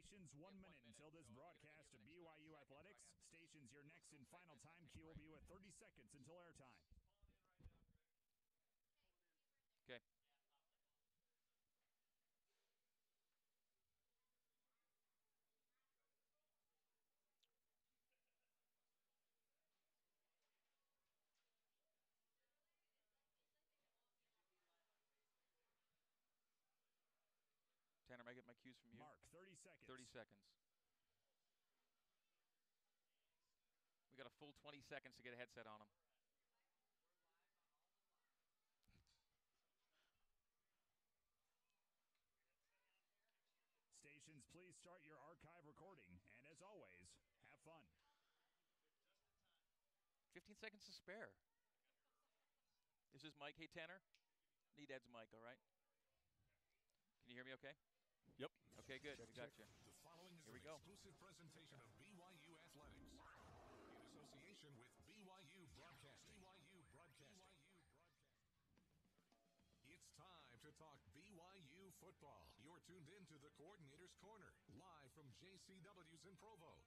Stations 1 minute until this broadcast of BYU Athletics. Stations, your next and final time cue will be with 30 seconds until airtime. Okay. Tanner, may I get my cues from you? Mark, 30 seconds. 30 seconds. We got a full 20 seconds to get a headset on them. Stations, please start your archive recording. And as always, have fun. 15 seconds to spare. Is this mic? Hey, Tanner? Need Ed's mic, all right? Can you hear me okay? Yep. Okay, good. We got you. The following is Here we an go. exclusive presentation of BYU Athletics in association with BYU Broadcasting. It's time to talk BYU football. You're tuned in to the Coordinator's Corner, live from JCW's in Provo.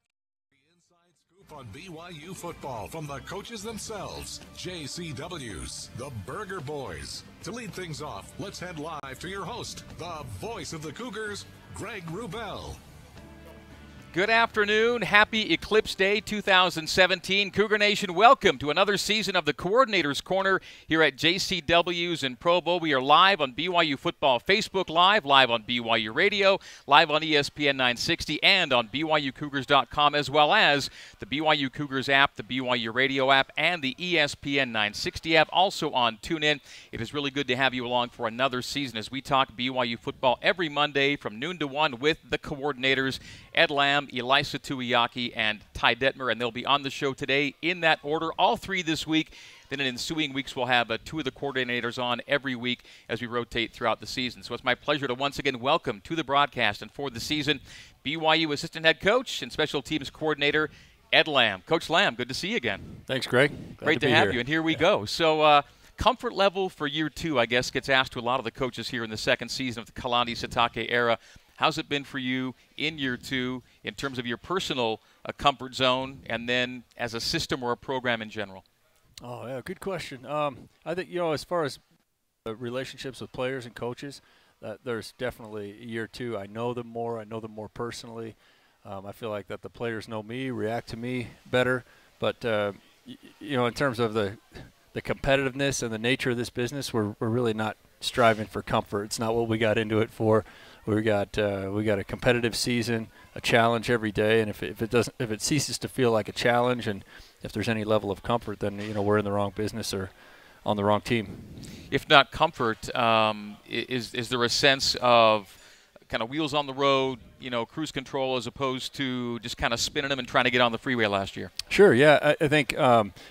The inside scoop on BYU football from the coaches themselves, JCW's, the Burger Boys. To lead things off, let's head live to your host, the voice of the Cougars, Greg Wrubell. Good afternoon. Happy Eclipse Day 2017. Cougar Nation, welcome to another season of the Coordinator's Corner here at JCW's in Provo. We are live on BYU Football Facebook Live on BYU Radio, live on ESPN 960, and on BYUCougars.com, as well as the BYU Cougars app, the BYU Radio app, and the ESPN 960 app, also on TuneIn. It is really good to have you along for another season as we talk BYU football every Monday from noon to 1 with the coordinators, Ed Lamb, Elisa Tuiaki, and Ty Detmer, and they'll be on the show today in that order, all three this week. Then in ensuing weeks, we'll have two of the coordinators on every week as we rotate throughout the season. So it's my pleasure to once again welcome to the broadcast and for the season, BYU Assistant Head Coach and Special Teams Coordinator, Ed Lamb. Coach Lamb, good to see you again. Thanks, Greg. Great to have you, and here we go. So comfort level for year two, I guess, gets asked to a lot of the coaches here in the second season of the Kalani Sitake era. How's it been for you in year two in terms of your personal comfort zone and then as a system or a program in general? Oh, yeah, good question. I think, as far as relationships with players and coaches, there's definitely year two. I know them more personally. I feel like that the players know me, react to me better. But, in terms of the competitiveness and the nature of this business, we're really not striving for comfort. It's not what we got into it for. We got a competitive season, a challenge every day, and if it ceases to feel like a challenge, and if there's any level of comfort, then we're in the wrong business or on the wrong team. If not comfort, is there a sense of kind of wheels on the road, cruise control, as opposed to just kind of spinning them and trying to get on the freeway last year? Sure, yeah. I think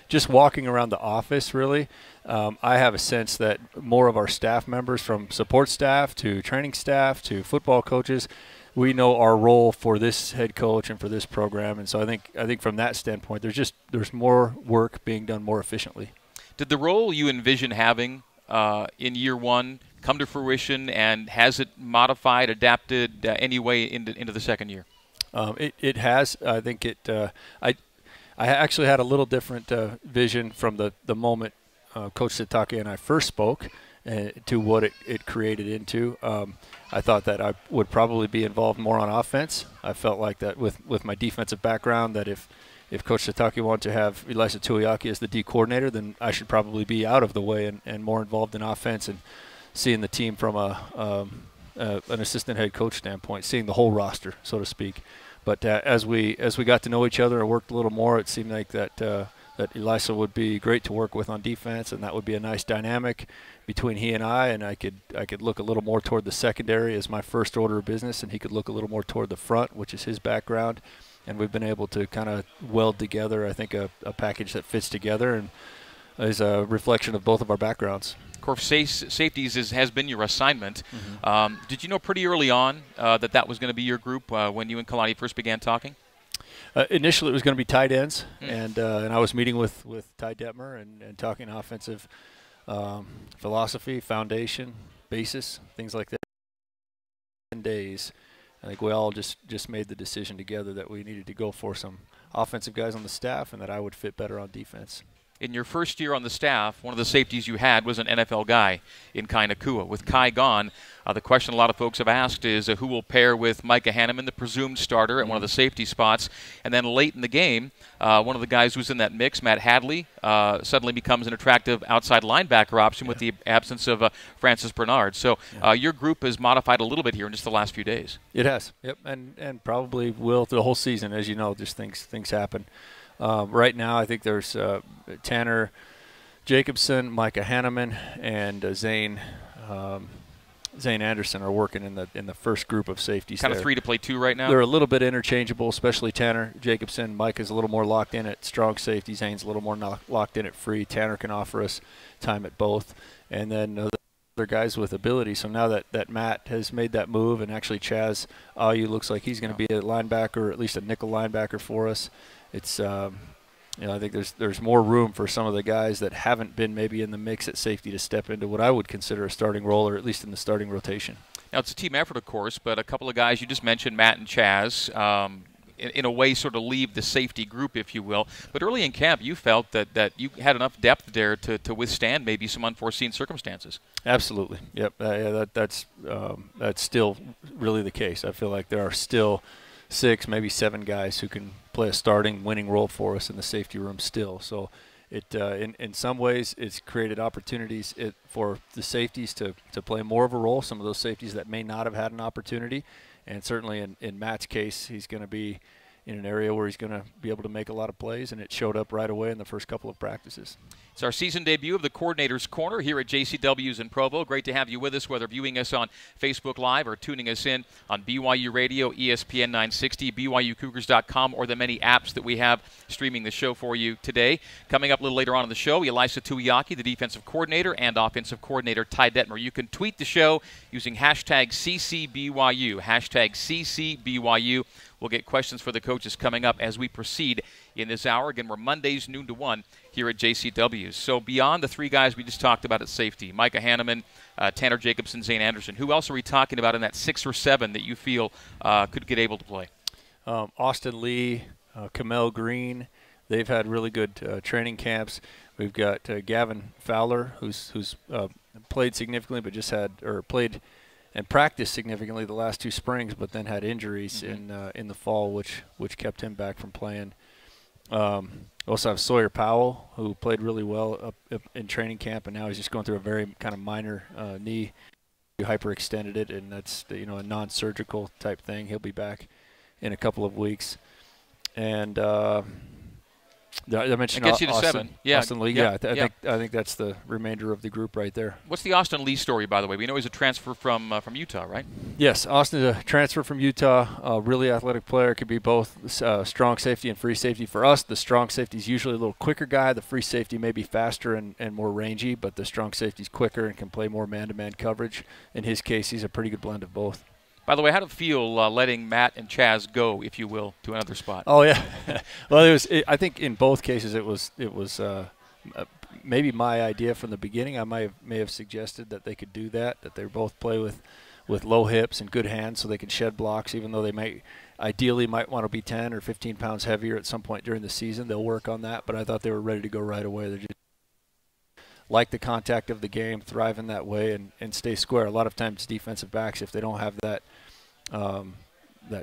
just walking around the office, really, I have a sense that more of our staff members, from support staff to training staff to football coaches, we know our role for this head coach and for this program. And so I think from that standpoint, there's more work being done more efficiently. Did the role you envision having in year one come to fruition, and has it modified, adapted any way into the second year? It has. I think it. I actually had a little different vision from the moment Coach Sitake and I first spoke to what it created into. I thought that I would probably be involved more on offense. I felt like that with my defensive background, that if Coach Sitake wanted to have Elisa Tuiaki as the D coordinator, then I should probably be out of the way and more involved in offense and seeing the team from an assistant head coach standpoint, seeing the whole roster, so to speak. But as we got to know each other and worked a little more, it seemed like that Elisa would be great to work with on defense, and that would be a nice dynamic between he and I could look a little more toward the secondary as my first order of business, and he could look a little more toward the front, which is his background. And we've been able to kind of weld together, I think, a package that fits together and is a reflection of both of our backgrounds. Of course, safeties has been your assignment. Mm-hmm. Did you know pretty early on that was going to be your group when you and Kalani first began talking? Initially, it was going to be tight ends, and I was meeting with Ty Detmer and talking offensive philosophy, foundation, basis, things like that. 10 days, I think we all just made the decision together that we needed to go for some offensive guys on the staff and that I would fit better on defense. In your first year on the staff, one of the safeties you had was an NFL guy in Kai Nakua. With Kai gone, the question a lot of folks have asked is who will pair with Micah Hanneman, the presumed starter, at one of the safety spots. And then late in the game, one of the guys who's in that mix, Matt Hadley, suddenly becomes an attractive outside linebacker option with the absence of Francis Bernard. So your group has modified a little bit here in just the last few days. It has, yep, and probably will through the whole season. As you know, just things happen. Right now, I think there's Tanner Jacobson, Micah Hanneman, and Zane Anderson are working in the first group of safeties. Kind of 3 to play 2 right now? They're a little bit interchangeable, especially Tanner Jacobson. Micah's a little more locked in at strong safety. Zane's a little more locked in at free. Tanner can offer us time at both. And then other guys with ability. So now that Matt has made that move, and actually Chaz Ayu looks like he's going to be a linebacker, or at least a nickel linebacker for us. It's I think there's more room for some of the guys that haven't been maybe in the mix at safety to step into what I would consider a starting role, or at least in the starting rotation. Now, it's a team effort, of course, but a couple of guys you just mentioned, Matt and Chaz, in a way sort of leave the safety group, if you will. But early in camp, you felt that you had enough depth there to withstand maybe some unforeseen circumstances. Absolutely. Yep. That's still really the case. I feel like there are still 6, maybe 7 guys who can play a starting winning role for us in the safety room still. So it in some ways it's created opportunities for the safeties to play more of a role, some of those safeties that may not have had an opportunity. And certainly in Matt's case, he's going to be in an area where he's going to be able to make a lot of plays, and it showed up right away in the first couple of practices. It's our season debut of the Coordinator's Corner here at JCW's in Provo. Great to have you with us, whether viewing us on Facebook Live or tuning us in on BYU Radio, ESPN 960, BYUCougars.com, or the many apps that we have streaming the show for you today. Coming up a little later on in the show, Elisa Tuiaki, the defensive coordinator, and offensive coordinator Ty Detmer. You can tweet the show using hashtag CCBYU, hashtag CCBYU. We'll get questions for the coaches coming up as we proceed in this hour. Again, we're Mondays noon to 1 here at JCW's. So beyond the 3 guys we just talked about at safety, Micah Hanneman, Tanner Jacobson, Zane Anderson, who else are we talking about in that 6 or 7 that you feel could get able to play? Austin Lee, Kamel Green, they've had really good training camps. We've got Gavin Fowler, who's played significantly, but played and practiced significantly the last 2 springs, but then had injuries in the fall, which kept him back from playing. Also have Sawyer Powell, who played really well up in training camp, and now he's just going through a very kind of minor knee. Hyperextended it, and that's a non-surgical type thing. He'll be back in a couple of weeks. And I mentioned gets you to Austin, 7. Yeah. Austin Lee. I think that's the remainder of the group right there. What's the Austin Lee story, by the way? We know he's a transfer from Utah, right? Yes, Austin is a transfer from Utah. A really athletic player. Could be both strong safety and free safety. For us, the strong safety is usually a little quicker guy. The free safety may be faster and more rangy, but the strong safety is quicker and can play more man-to-man coverage. In his case, he's a pretty good blend of both. By the way, how did it feel letting Matt and Chaz go, if you will, to another spot? Oh yeah, well I think in both cases it was maybe my idea from the beginning. I may have suggested that they could do that they both play with low hips and good hands, so they can shed blocks, even though they ideally might want to be 10 or 15 pounds heavier at some point during the season. They'll work on that, but I thought they were ready to go right away. They're just like the contact of the game, thrive in that way, and stay square. A lot of times defensive backs, if they don't have that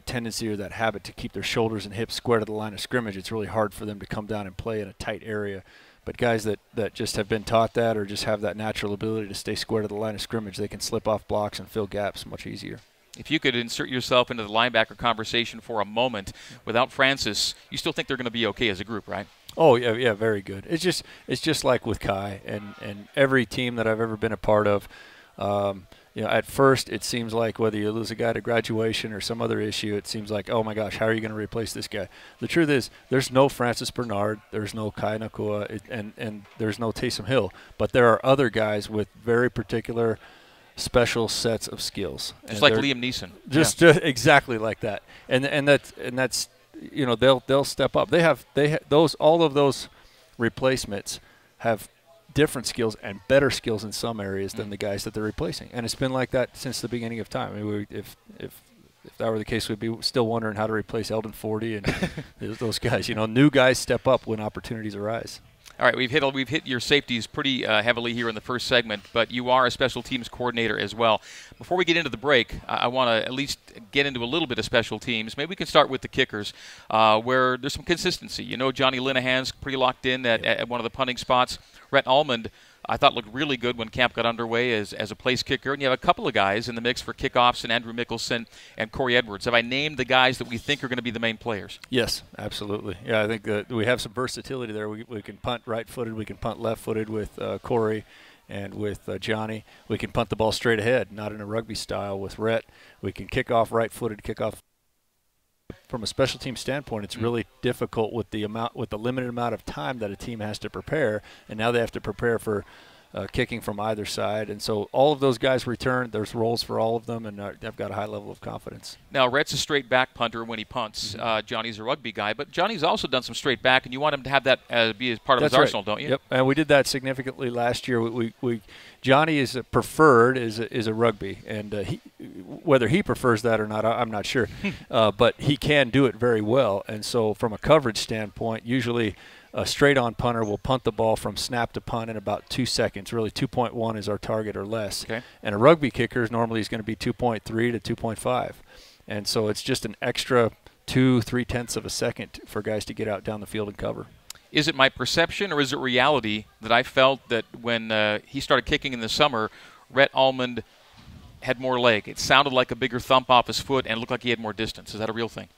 tendency or that habit to keep their shoulders and hips square to the line of scrimmage, it's really hard for them to come down and play in a tight area. But guys that just have been taught that, or just have that natural ability to stay square to the line of scrimmage, they can slip off blocks and fill gaps much easier. If you could insert yourself into the linebacker conversation for a moment, without Francis, you still think they're going to be okay as a group, right? Oh yeah, very good. It's just like with Kai and every team that I've ever been a part of. At first it seems like whether you lose a guy to graduation or some other issue, it seems like, oh my gosh, how are you going to replace this guy? The truth is, there's no Francis Bernard, there's no Kai Nakua, and there's no Taysom Hill, but there are other guys with very particular special sets of skills. Just like Liam Neeson. Just exactly like that, and that's. They'll step up. All of those replacements have different skills and better skills in some areas than the guys that they're replacing, and it's been like that since the beginning of time. I mean, if if that were the case, we'd be still wondering how to replace Eldon Forty and those guys. New guys step up when opportunities arise. All right, we've hit your safeties pretty heavily here in the first segment, but you are a special teams coordinator as well. Before we get into the break, I want to at least get into a little bit of special teams. Maybe we can start with the kickers, where there's some consistency. Johnny Linehan's pretty locked in at one of the punting spots. Rhett Almond, I thought looked really good when camp got underway as a place kicker. And you have a couple of guys in the mix for kickoffs, and Andrew Mickelson and Corey Edwards. Have I named the guys that we think are going to be the main players? Yes, absolutely. Yeah, I think that we have some versatility there. We can punt right-footed, we can punt left-footed with Corey and with Johnny. We can punt the ball straight ahead, not in a rugby style with Rhett. We can kick off right-footed, kick off. From a special team standpoint, it's really difficult with the limited amount of time that a team has to prepare, and now they have to prepare for kicking from either side. And so all of those guys return. There's roles for all of them, and they've got a high level of confidence. Now, Rhett's a straight back punter when he punts. Johnny's a rugby guy, but Johnny's also done some straight back, and you want him to have that be as part of his arsenal, don't you? Yep, and we did that significantly last year. Johnny is preferred is a rugby, and whether he prefers that or not, I'm not sure. But he can do it very well, and so from a coverage standpoint, usually a straight-on punter will punt the ball from snap to punt in about 2 seconds. Really, 2.1 is our target or less. Okay. And a rugby kicker is normally going to be 2.3 to 2.5. And so it's just an extra 2-3 of a second for guys to get out down the field and cover. Is it my perception or is it reality that I felt that when he started kicking in the summer, Rhett Almond had more leg? It sounded like a bigger thump off his foot and looked like he had more distance. Is that a real thing?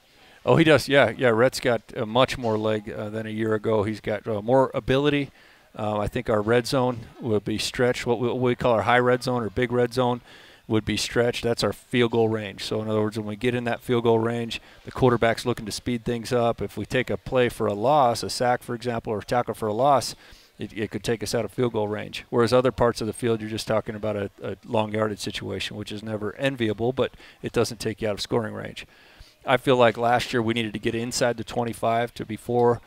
Oh, he does. Yeah. Rhett's got much more leg than a year ago. He's got more ability. I think our red zone will be stretched. What we call our high red zone or big red zone would be stretched. That's our field goal range. So in other words, when we get in that field goal range, the quarterback's looking to speed things up. If we take a play for a loss, a sack, for example, or a tackle for a loss, it could take us out of field goal range. Whereas other parts of the field, you're just talking about a long yardage situation, which is never enviable, but it doesn't take you out of scoring range. I feel like last year we needed to get inside the 25 to be 4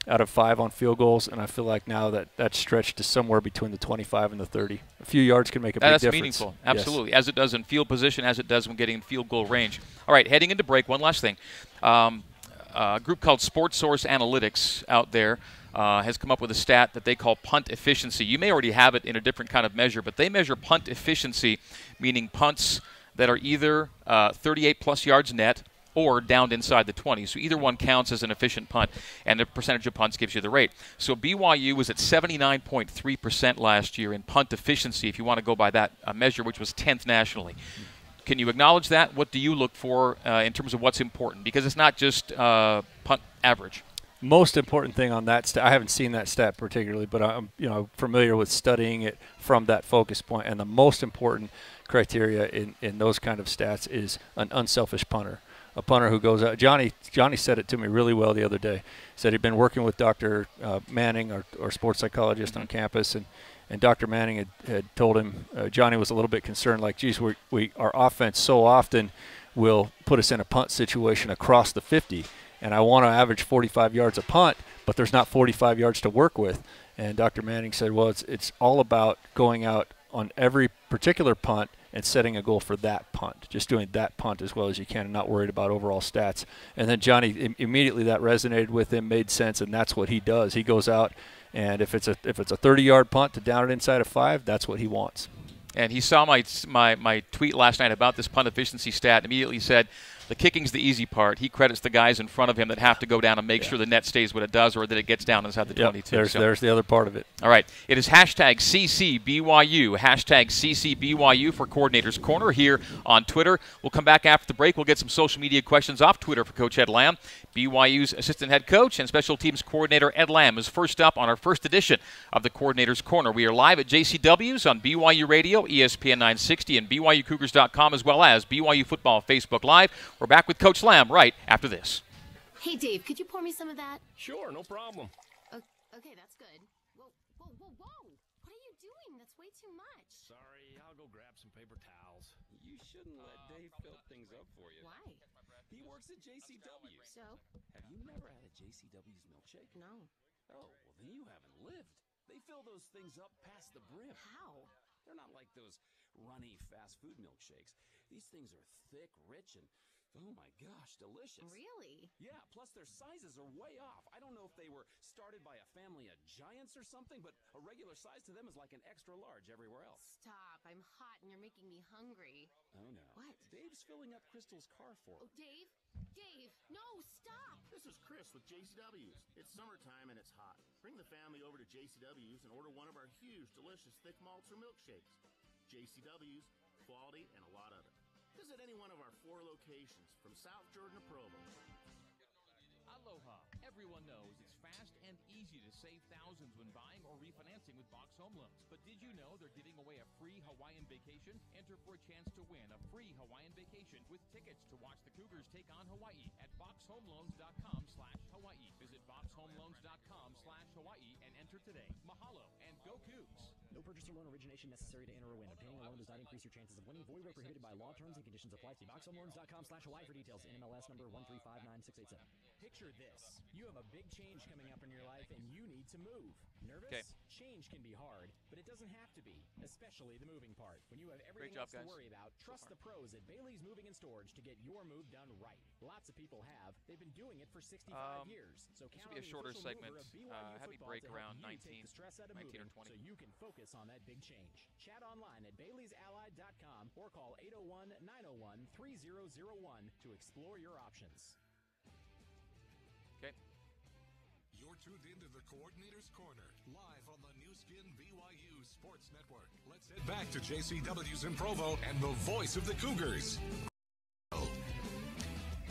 out of 5 on field goals, and I feel like now that's stretched to somewhere between the 25 and the 30. A few yards can make a big difference. That's meaningful, absolutely, yes. As it does in field position, as it does when getting in field goal range. All right, heading into break, one last thing. A group called Sports Source Analytics out there has come up with a stat that they call punt efficiency. You may already have it in a different kind of measure, but they measure punt efficiency, meaning punts that are either 38-plus yards net or downed inside the 20. So either one counts as an efficient punt, and the percentage of punts gives you the rate. So BYU was at 79.3% last year in punt efficiency, if you want to go by that measure, which was 10th nationally. Can you acknowledge that? What do you look for in terms of what's important? Because it's not just punt average. Most important thing on that stat, I haven't seen that stat particularly, but I'm familiar with studying it from that focus point. And the most important criteria in those kind of stats is an unselfish punter. A punter who goes out. Johnny said it to me really well the other day. He said he'd been working with Dr. Manning, our sports psychologist on campus, and Dr. Manning had told him Johnny was a little bit concerned, like, geez, our offense so often will put us in a punt situation across the 50, and I want to average 45 yards a punt, but there's not 45 yards to work with. And Dr. Manning said, well, it's all about going out on every particular punt and setting a goal for that punt, just doing that punt as well as you can and not worried about overall stats. And then Johnny, immediately that resonated with him, made sense, and that's what he does. He goes out, and if it's a 30-yard punt to down it inside of 5, that's what he wants. And he saw my tweet last night about this punt efficiency stat and immediately said, the kicking's the easy part. He credits the guys in front of him that have to go down and make sure the net stays what it does or that it gets down inside the 22. There's the other part of it. All right. It is hashtag CCBYU, hashtag CCBYU for Coordinator's Corner here on Twitter. We'll come back after the break. We'll get some social media questions off Twitter for Coach Ed Lamb. BYU's assistant head coach and special teams coordinator Ed Lamb is first up on our first edition of the Coordinator's Corner. We are live at JCW's on BYU Radio, ESPN 960, and BYUCougars.com, as well as BYU Football Facebook Live. We're back with Coach Lamb right after this. Hey, Dave, could you pour me some of that? Sure, no problem. Okay, that's good. Whoa. What are you doing? That's way too much. Sorry, I'll go grab some paper towels. You shouldn't let Dave fill things up for you. Why? He works at JCW. So? Have you never had a JCW's milkshake? No. Oh, well, then you haven't lived. They fill those things up past the brim. How? They're not like those runny fast food milkshakes. These things are thick, rich, and Oh my gosh, delicious. Really? Yeah, plus their sizes are way off. I don't know if they were started by a family of giants or something, but a regular size to them is like an extra large everywhere else. Stop. I'm hot and you're making me hungry. Oh no. What? Dave's filling up Crystal's car for Oh, her. Dave? Dave! No, stop! This is Chris with JCW's. It's summertime and it's hot. Bring the family over to JCW's and order one of our huge, delicious thick malts or milkshakes. JCW's, quality and a lot of it. Visit any one of our 4 locations from South Jordan to Provo. Aloha. Everyone knows it's fast and easy to save thousands when buying or refinancing with Box Home Loans. But did you know they're giving away a free Hawaiian vacation? Enter for a chance to win a free Hawaiian vacation with tickets to watch the Cougars take on Hawaii at boxhomeloans.com/Hawaii. Visit boxhomeloans.com/Hawaii and enter today. Mahalo and go Cougs. No purchase or loan origination necessary to enter or win. Obtaining a loan does not increase your chances of winning. Void where prohibited by law. Terms and conditions apply. See boxhomeloans.com/Hawaii for details. NMLS number 1359687. Picture this. You have a big change coming up in your life and you need to move. Nervous? Okay. Change can be hard, but it doesn't have to be, especially the moving part. When you have everything job, else to guys. worry about, trust the pros at Bailey's Moving and Storage to get your move done right. Lots of people have. They've been doing it for 65 years. So This count will be on a the shorter official segment. mover of BYU Have me Football break to help around you 19, take the stress out of 19 or moving 20. so you can focus on that big change. Chat online at baileysally.com or call 801-901-3001 to explore your options. Okay. You're tuned into the Coordinator's Corner, live on the new skin BYU Sports Network. Let's head back to JCW's in Provo and the voice of the Cougars.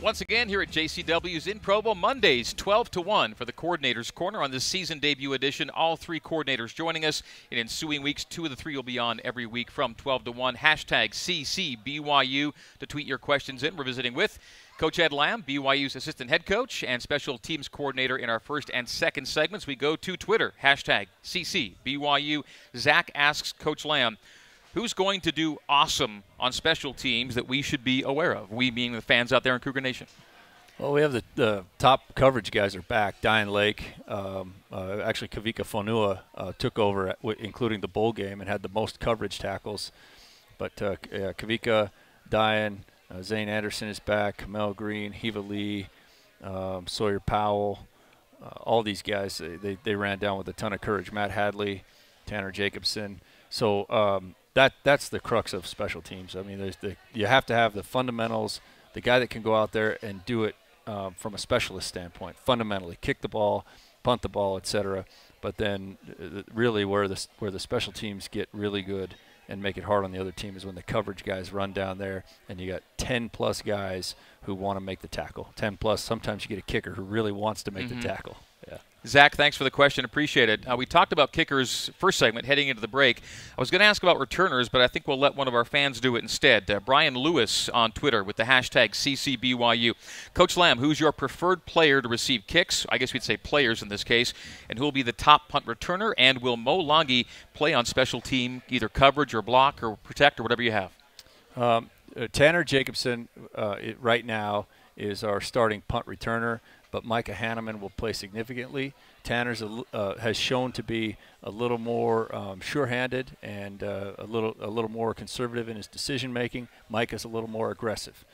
Once again, here at JCW's in Provo, Mondays 12 to 1 for the Coordinator's Corner on this season debut edition. All 3 coordinators joining us in ensuing weeks. 2 of the 3 will be on every week from 12 to 1. Hashtag CCBYU to tweet your questions in. We're visiting with Coach Ed Lamb, BYU's assistant head coach and special teams coordinator in our first and second segments. We go to Twitter, hashtag CCBYU. Zach asks Coach Lamb, who's going to do awesome on special teams that we should be aware of? We being the fans out there in Cougar Nation. Well, we have the top coverage guys are back. Diane Lake, actually Kavika Fonua took over, including the bowl game, and had the most coverage tackles. But Kavika, Diane, Zane Anderson is back, Kamel Green, Hiva Lee, Sawyer Powell. All these guys, they ran down with a ton of courage. Matt Hadley, Tanner Jacobson. So that's the crux of special teams. I mean, you have to have the fundamentals, the guy that can go out there and do it from a specialist standpoint, fundamentally, kick the ball, punt the ball, etc. But then really where the special teams get really good and make it hard on the other team is when the coverage guys run down there and you got 10-plus guys who want to make the tackle. 10-plus, sometimes you get a kicker who really wants to make the tackle. Yeah. Zach, thanks for the question. Appreciate it. We talked about kickers first segment heading into the break. I was going to ask about returners, but I think we'll let one of our fans do it instead. Brian Lewis on Twitter with the hashtag CCBYU. Coach Lamb, who's your preferred player to receive kicks? I guess we'd say players in this case. And who will be the top punt returner? And will Mo Langi play on special team, either coverage or block or protect or whatever you have? Tanner Jacobson right now is our starting punt returner, but Micah Hanneman will play significantly. Tanner's has shown to be a little more sure-handed and a little more conservative in his decision-making. Micah's a little more aggressive.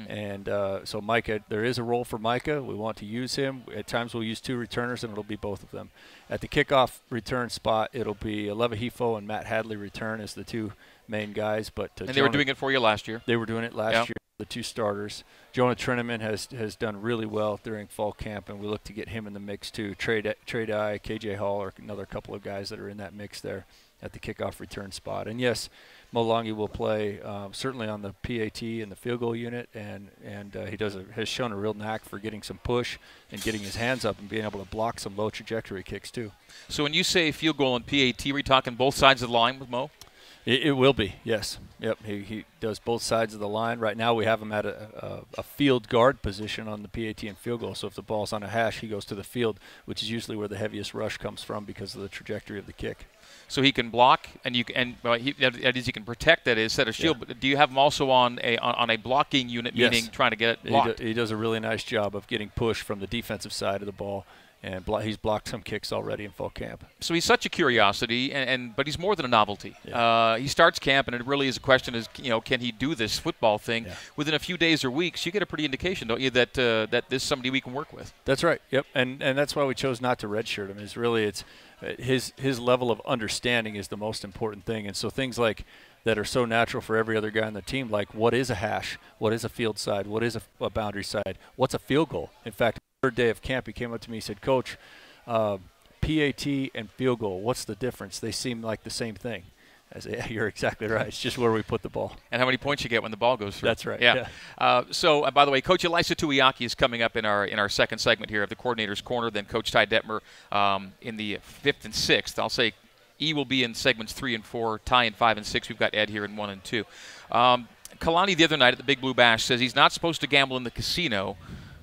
And so Micah, there is a role for Micah. We want to use him. At times we'll use 2 returners, and it'll be both of them. At the kickoff return spot, it'll be Aleva Hifo and Matt Hadley return as the 2 main guys. But and they were doing it for you last year. They were doing it last year, the 2 starters. Jonah Trineman has done really well during fall camp, and we look to get him in the mix too. Trey Dye, KJ Hall are another couple of guys that are in that mix there at the kickoff return spot. And yes, Mo Langi will play certainly on the PAT and the field goal unit, and he has shown a real knack for getting some push and getting his hands up and being able to block some low trajectory kicks too. So when you say field goal and PAT, are we talking both sides of the line with Mo? It will be, yes. Yep, he does both sides of the line. Right now we have him at a field guard position on the PAT and field goal. So if the ball's on a hash, he goes to the field, which is usually where the heaviest rush comes from because of the trajectory of the kick. So he can block, and he can protect. That is, set a shield. Yeah. But do you have him also on a blocking unit, meaning trying to get it blocked? He does a really nice job of getting push from the defensive side of the ball and he's blocked some kicks already in fall camp. So he's such a curiosity, but he's more than a novelty. Yeah. He starts camp, and it really is a question: can he do this football thing within a few days or weeks? You get a pretty indication, don't you, that this is somebody we can work with. That's right. Yep, and that's why we chose not to redshirt him. It's his level of understanding is the most important thing, and so things like that are so natural for every other guy on the team, like what is a hash, what is a field side, what is a boundary side, what's a field goal. In fact, third day of camp, he came up to me and said, Coach, PAT and field goal, what's the difference? They seem like the same thing. I said, yeah, you're exactly right. It's just where we put the ball. And how many points you get when the ball goes through. That's right. Yeah. So, by the way, Coach Elisa Tuiaki is coming up in our second segment here of the Coordinator's Corner. Then Coach Ty Detmer in the 5th and 6th. I'll say E will be in segments 3 and 4, Ty in 5 and 6. We've got Ed here in 1 and 2. Kalani the other night at the Big Blue Bash says he's not supposed to gamble in the casino,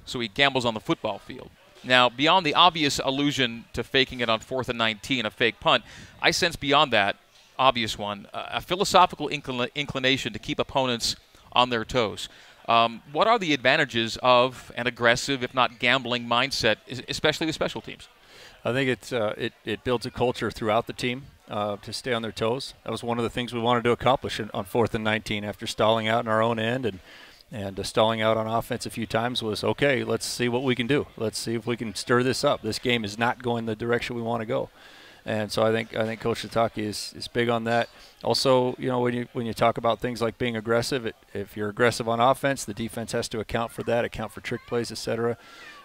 so he gambles on the football field. Now, beyond the obvious allusion to faking it on 4th and 19, a fake punt, I sense beyond that obvious one, a philosophical inclination to keep opponents on their toes. What are the advantages of an aggressive, if not gambling, mindset, especially with special teams? I think it builds a culture throughout the team to stay on their toes. That was one of the things we wanted to accomplish on 4th and 19 after stalling out in our own end and stalling out on offense a few times was, okay, let's see what we can do. Let's see if we can stir this up. This game is not going the direction we want to go. And so I think Coach Sitake is big on that. Also, when you talk about things like being aggressive, if you're aggressive on offense, the defense has to account for that, account for trick plays, etc.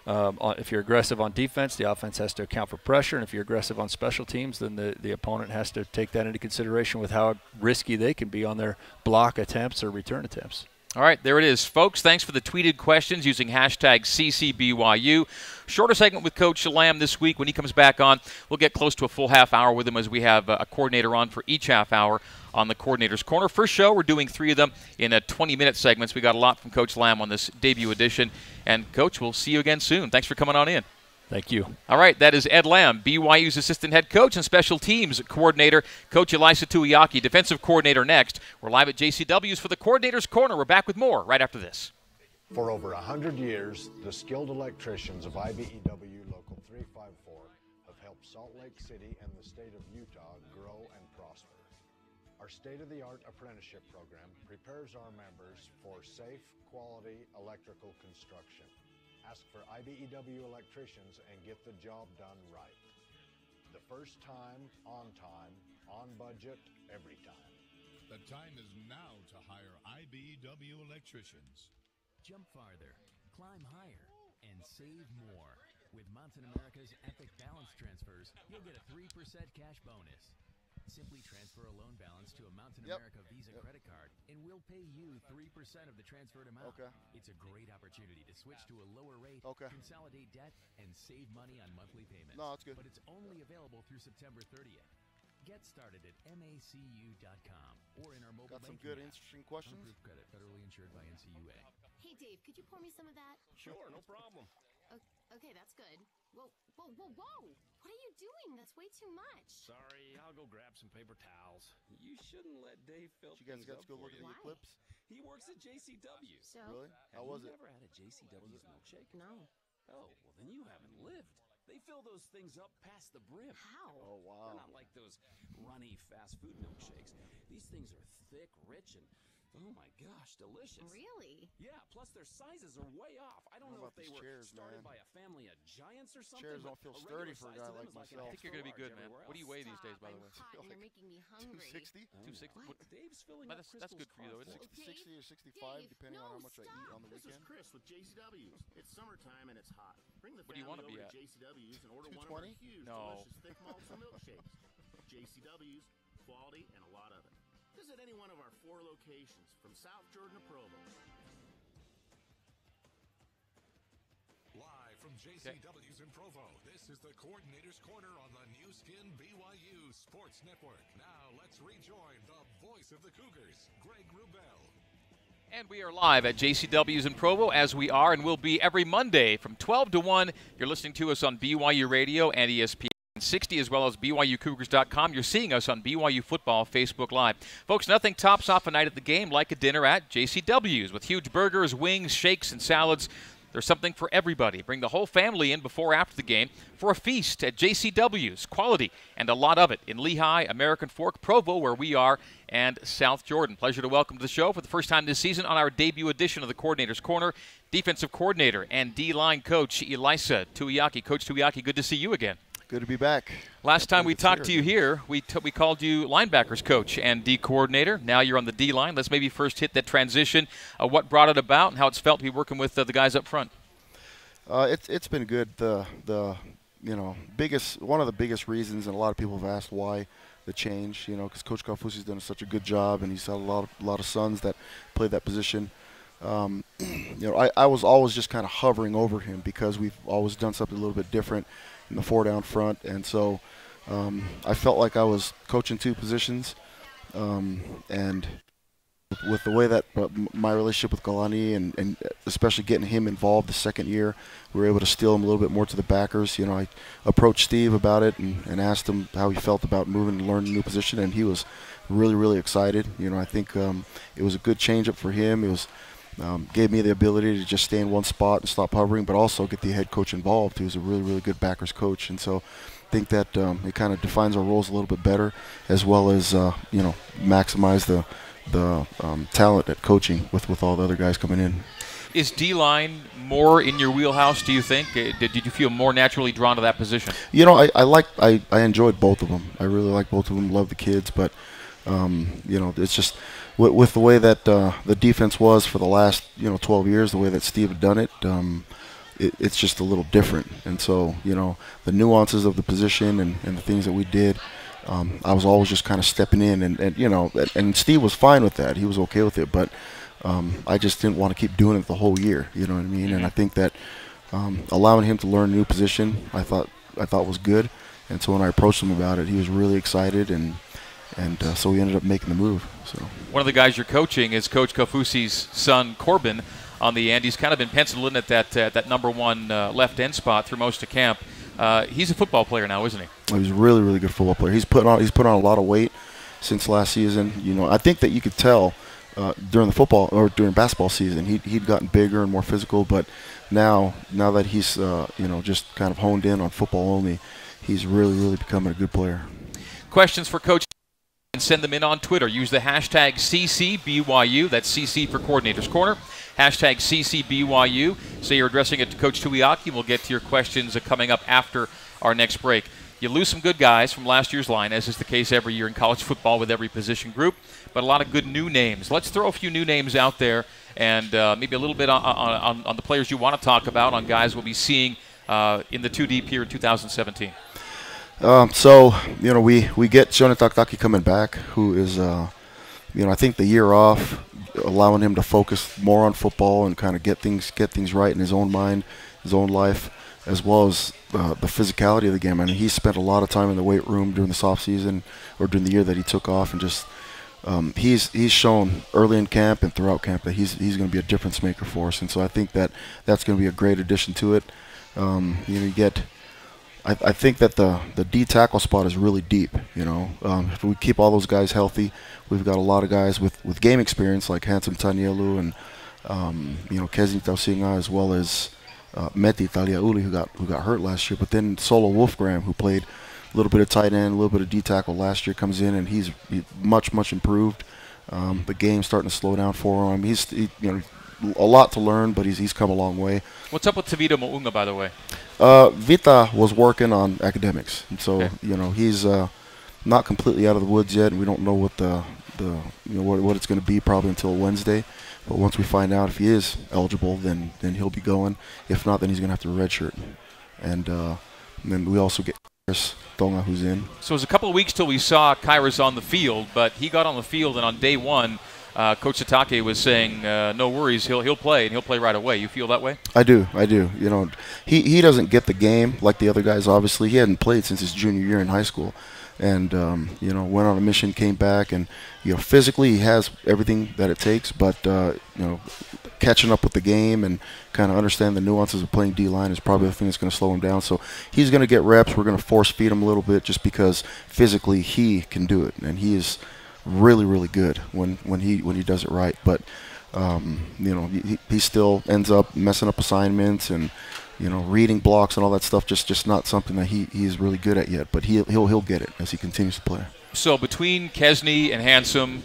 If you're aggressive on defense, the offense has to account for pressure. And if you're aggressive on special teams, then the opponent has to take that into consideration with how risky they can be on their block attempts or return attempts. All right, there it is, folks. Thanks for the tweeted questions using hashtag CCBYU. Shorter segment with Coach Lamb this week. When he comes back on, we'll get close to a full half hour with him as we have a coordinator on for each half hour on the Coordinator's Corner. First show, we're doing 3 of them in 20-minute segments. We got a lot from Coach Lamb on this debut edition. And, Coach, we'll see you again soon. Thanks for coming on in. Thank you. All right, that is Ed Lamb, BYU's assistant head coach and special teams coordinator. Coach Elisa Tuiaki, defensive coordinator next. We're live at JCW's for the Coordinator's Corner. We're back with more right after this. For over 100 years, the skilled electricians of IBEW Local 354 have helped Salt Lake City and the state of Utah grow and prosper. Our state-of-the-art apprenticeship program prepares our members for safe, quality electrical construction. Ask for IBEW electricians and get the job done right. The first time, on budget, every time. The time is now to hire IBEW electricians. Jump farther, climb higher, and save more. With Mountain America's Epic Balance Transfers, you'll get a 3% cash bonus. Simply transfer a loan balance to a Mountain America Visa credit card, and we'll pay you 3% of the transferred amount. Okay. It's a great opportunity to switch to a lower rate, consolidate debt, and save money on monthly payments. No, that's good. But it's only available through September 30th. Get started at macu.com or in our mobile Got some banking good, app. interesting questions. Approved credit, federally insured by NCUA. Hey, Dave, could you pour me some of that? Sure, no problem. Okay, that's good. Whoa. What are you doing? That's way too much. Sorry, I'll go grab some paper towels. You shouldn't let Dave fill You guys things got up to go for look at you. the clips? He works at JCW. So? Really? How Have was you it? ever had a JCW's milkshake? No. Oh, well then you haven't lived. They fill those things up past the brim. How? Oh, wow. They're not like those runny fast food milkshakes. These things are thick, rich, and oh my gosh, delicious. Really? Yeah, plus their sizes are way off. I don't know if they were started by a family of giants or something. Chairs don't feel sturdy for a guy like myself. I think you're going to be good, man. What do you weigh these days, by the way? Hot and you're making me hungry. 260? 260? Dave's filling But up that's good for you, though, isn't it? 60 or 65, depending on how much I eat on the This is weekend. Chris with JCW's. It's summertime and it's hot. Bring the What do you family wanna be over at? to JCW's and order one of our 220? huge, No. delicious thick malts and milkshakes. JCW's, quality, and a lot of it. Visit any one of our 4 locations from South Jordan to Provo. Live from JCW's in Provo, this is the Coordinator's Corner on the new skin BYU Sports Network. Now let's rejoin the voice of the Cougars, Greg Wrubell. And we are live at JCW's in Provo, as we are and will be every Monday from 12 to 1. You're listening to us on BYU Radio and ESPN 60, as well as BYUCougars.com. You're seeing us on BYU Football Facebook Live. Folks, nothing tops off a night at the game like a dinner at JCW's with huge burgers, wings, shakes, and salads. There's something for everybody. Bring the whole family in before or after the game for a feast at JCW's. Quality and a lot of it in Lehigh, American Fork, Provo, where we are, and South Jordan. Pleasure to welcome to the show for the first time this season on our debut edition of the Coordinator's Corner, defensive coordinator and D-line coach Elisa Tuiaki. Coach Tuiaki, good to see you again. Good to be back. Last time we talked to you here, we called you linebackers coach and D coordinator. Now you're on the D line. Let's maybe first hit that transition. What brought it about and how it's felt to be working with the guys up front. It's been good. The one of the biggest reasons, and a lot of people have asked why the change. Because Coach Kaufusi's done such a good job, and he's had a lot of sons that play that position. I was always just kind of hovering over him because we've always done something a little bit different in the 4-down front, and so I felt like I was coaching two positions, and with the way that my relationship with Galani and especially getting him involved the second year, we were able to steal him a little bit more to the backers. I approached Steve about it and asked him how he felt about moving and learning a new position, and he was really, really excited. I think it was a good change-up for him. It was gave me the ability to just stay in one spot and stop hovering, but also get the head coach involved, who's a really, really good backers coach. And so I think that it kind of defines our roles a little bit better, as well as maximize the talent at coaching with all the other guys coming in. Is D-line more in your wheelhouse, do you think? Did you feel more naturally drawn to that position? I enjoyed both of them. I really like both of them, love the kids, but it's just with the way that the defense was for the last 12 years, the way that Steve had done it, it's just a little different. And so the nuances of the position and the things that we did, I was always just kind of stepping in, and Steve was fine with that. He was okay with it, but I just didn't want to keep doing it the whole year. You know what I mean? And I think that allowing him to learn a new position, I thought was good. And so when I approached him about it, he was really excited, and so we ended up making the move. So one of the guys you're coaching is Coach Kaufusi's son, Corbin, on the end. He's kind of been penciled in at that number one left end spot through most of camp. He's a football player now, isn't he? He's a really, really good football player. He's put on a lot of weight since last season. I think that you could tell during the football or during basketball season he'd gotten bigger and more physical. But now that he's just kind of honed in on football only, he's really, really becoming a good player. Questions for Coach? Send them in on Twitter. Use the hashtag CCBYU. That's CC for Coordinator's Corner. Hashtag CCBYU. Say you're addressing it to Coach Tuiaki. We'll get to your questions coming up after our next break. You lose some good guys from last year's line, as is the case every year in college football with every position group, but a lot of good new names. Let's throw a few new names out there and maybe a little bit on the players you want to talk about, on guys we'll be seeing in the 2 deep here in 2017. We get Shone Takataki coming back, who is, I think the year off, allowing him to focus more on football and kind of get things right in his own mind, his own life, as well as the physicality of the game. I mean, he spent a lot of time in the weight room during this off season or during the year that he took off, and just he's shown early in camp and throughout camp that he's going to be a difference maker for us, and so I think that's going to be a great addition to it. You get. I think that the D tackle spot is really deep. If we keep all those guys healthy, we've got a lot of guys with game experience like Handsome Tanielu and Kezi Tausinga, as well as Meti Taliauli, who got hurt last year. But then Solo Wolfgram, who played a little bit of tight end, a little bit of D tackle last year, comes in, and he's much improved. The game's starting to slow down for him. He's a lot to learn, but he's come a long way. What's up with Tavita Mounga, by the way? Vita was working on academics, and so okay. He's not completely out of the woods yet, and we don't know what what it's going to be probably until Wednesday. But once we find out if he is eligible, then he'll be going. If not, then he's going to have to redshirt. And then we also get Kairos Tonga, who's in. So it was a couple of weeks till we saw Kairos on the field, but he got on the field, and on day one, Coach Satake was saying, no worries, he'll play, and he'll play right away. You feel that way? I do. He doesn't get the game like the other guys, obviously. He hadn't played since his junior year in high school. And, went on a mission, came back, and, physically he has everything that it takes, but, catching up with the game and kind of understand the nuances of playing D-line is probably the thing that's going to slow him down. So he's going to get reps. We're going to force feed him a little bit just because physically he can do it, and he is really, really good when he does it right. But He still ends up messing up assignments and reading blocks and all that stuff. Just not something that he's really good at yet. But he'll get it as he continues to play. So between Kesney and Handsome,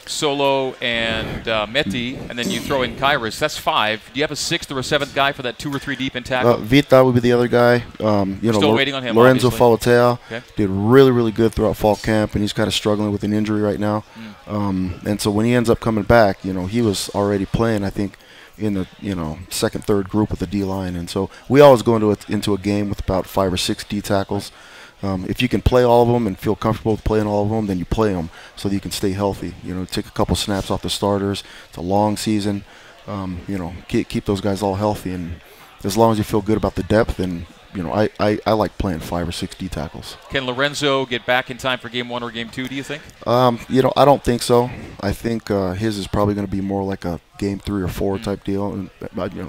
Solo and Meti, and then you throw in Kairos, that's 5. Do you have a 6th or a 7th guy for that 2 or 3 deep in tackle? Vita would be the other guy. Still waiting on him, Lorenzo obviously. Falatea did really, really good throughout fall camp, and he's kind of struggling with an injury right now. And so when he ends up coming back, he was already playing, I think, in the 2nd, 3rd group with the D-line. And so we always go into a game with about 5 or 6 D tackles. If you can play all of them and feel comfortable with playing all of them, then you play them so that you can stay healthy. Take a couple snaps off the starters. It's a long season. Keep those guys all healthy, and as long as you feel good about the depth, then I like playing 5 or 6 D tackles. Can Lorenzo get back in time for game 1 or game 2? Do you think? I don't think so. I think his is probably going to be more like a game 3 or 4 type deal, and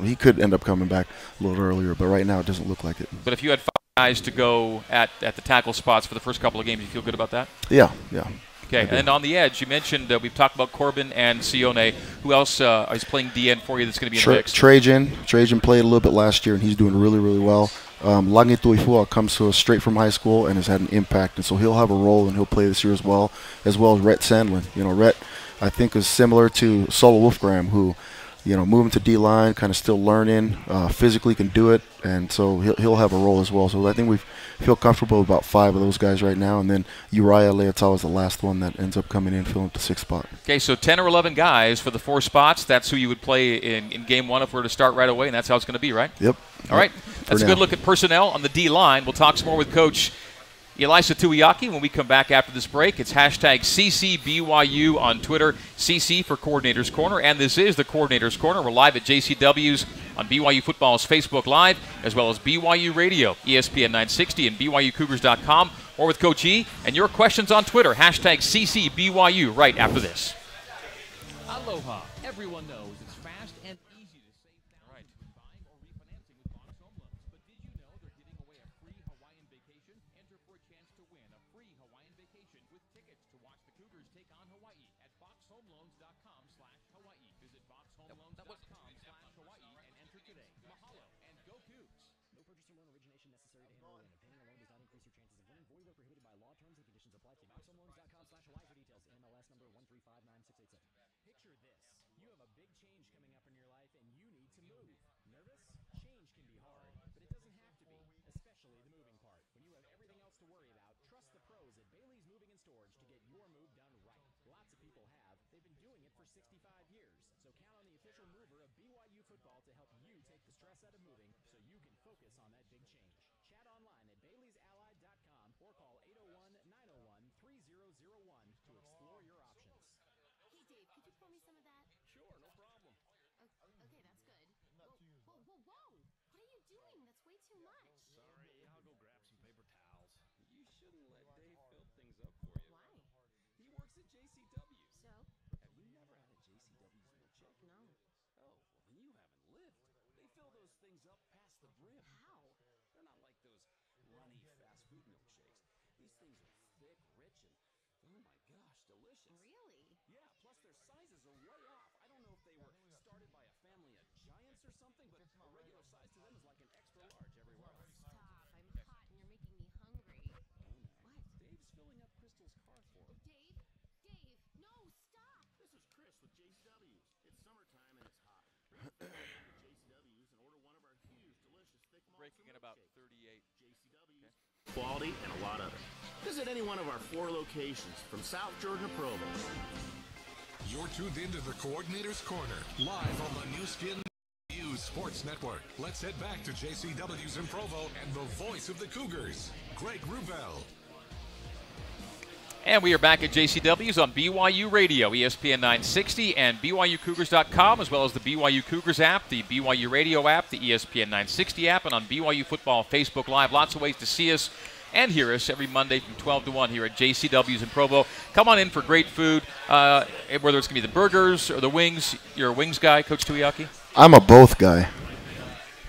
he could end up coming back a little earlier, but right now it doesn't look like it. But if you had 5 guys to go at the tackle spots for the first couple of games, you feel good about that? Yeah. Okay, and then on the edge, you mentioned we've talked about Corbin and Sione. Who else is playing DN for you that's going to be in the mix? Trajan played a little bit last year, and he's doing really, really well. Langi Tuifua comes to us straight from high school and has had an impact, and so he'll have a role, and he'll play this year as well as Rhett Sandlin. Rhett, I think, is similar to Solo Wolfgram, who, moving to D-line, kind of still learning, physically can do it, and so he'll have a role as well. So I think we feel comfortable about 5 of those guys right now, and then Uriah Leotal is the last one that ends up coming in, filling up the 6th spot. Okay, so 10 or 11 guys for the 4 spots. That's who you would play in game 1 if we were to start right away, and that's how it's going to be, right? Yep. All right, that's a good look at personnel on the D-line. We'll talk some more with Coach Elisa Tuiaki when we come back after this break. It's hashtag CCBYU on Twitter, CC for Coordinator's Corner, and this is the Coordinator's Corner. We're live at JCW's on BYU Football's Facebook Live, as well as BYU Radio, ESPN 960, and BYUCougars.com, or with Coach E, and your questions on Twitter, hashtag CCBYU, right after this. Aloha. Everyone knows it's fast and easy to save thousands when buying or refinancing with Box Home Loans. But did you know they're giving away a free Hawaiian vacation? Enter for a chance to win a free Hawaiian vacation with tickets to watch the Cougars take on Hawaii at boxhomeloans.com/Hawaii. Visit boxhomeloans.com/Hawaii and enter today. Mahalo and go Cougs. No purchase or loan origination necessary to handle a loan. Obtaining a loan does not increase your chances of winning. Void where prohibited by law. Terms and conditions apply. See boxhomeloans.com/Hawaii for details. NMLS number 1359687. Picture this. You have a big change coming up in your life and you need to move. Nervous? Change can be hard, but it doesn't have to be, especially the moving part. When you have everything else to worry about, trust the pros at Bailey's Moving and Storage to get your move done right. Lots of people have. They've been doing it for 65 years. So count on the official mover of BYU Football to help you take the stress out of moving so you can focus on that big change. Chat online at Bailey'sAllied.com or call 801-901-3001 to explore your options. Hey, Dave, could you pour me some of that? Sure, no problem. Okay, that's good. Whoa. What are you doing? That's way too much. Sorry, I'll go grab some paper towels. You shouldn't let Dave fill things up for you. Why? He works at JCW. So? Have you never had a JCW's milkshake? No. Oh, well, then you haven't lived. They fill those things up past the brim. How? They're not like those runny fast food milkshakes. These things are thick, rich, and oh my gosh, delicious. Really? Yeah, plus their sizes are way off. I don't know if they were started by a family of giants or something, but a regular size to them is like an extra large everywhere else. Stop. I'm hot and you're making me hungry. What? Dave's filling up Crystal's car for him. Dave, no, stop! This is Chris with JCW's. It's summertime and it's hot. Bring the family over to JCW's and order one of our huge, delicious thick malts. Breaking at about 38. JCW's, quality, and a lot of it. Visit any one of our 4 locations from South Jordan to Provo. You're tuned into the Coordinator's Corner, live on the new Skin News Sports Network. Let's head back to JCW's in Provo and the voice of the Cougars, Greg Wrubell. And we are back at JCW's on BYU Radio, ESPN 960, and BYUCougars.com, as well as the BYU Cougars app, the BYU Radio app, the ESPN 960 app, and on BYU Football Facebook Live. Lots of ways to see us and hear us every Monday from 12 to 1 here at JCW's in Provo. Come on in for great food, whether it's going to be the burgers or the wings. You're a wings guy, Coach Tuiaki? I'm a both guy.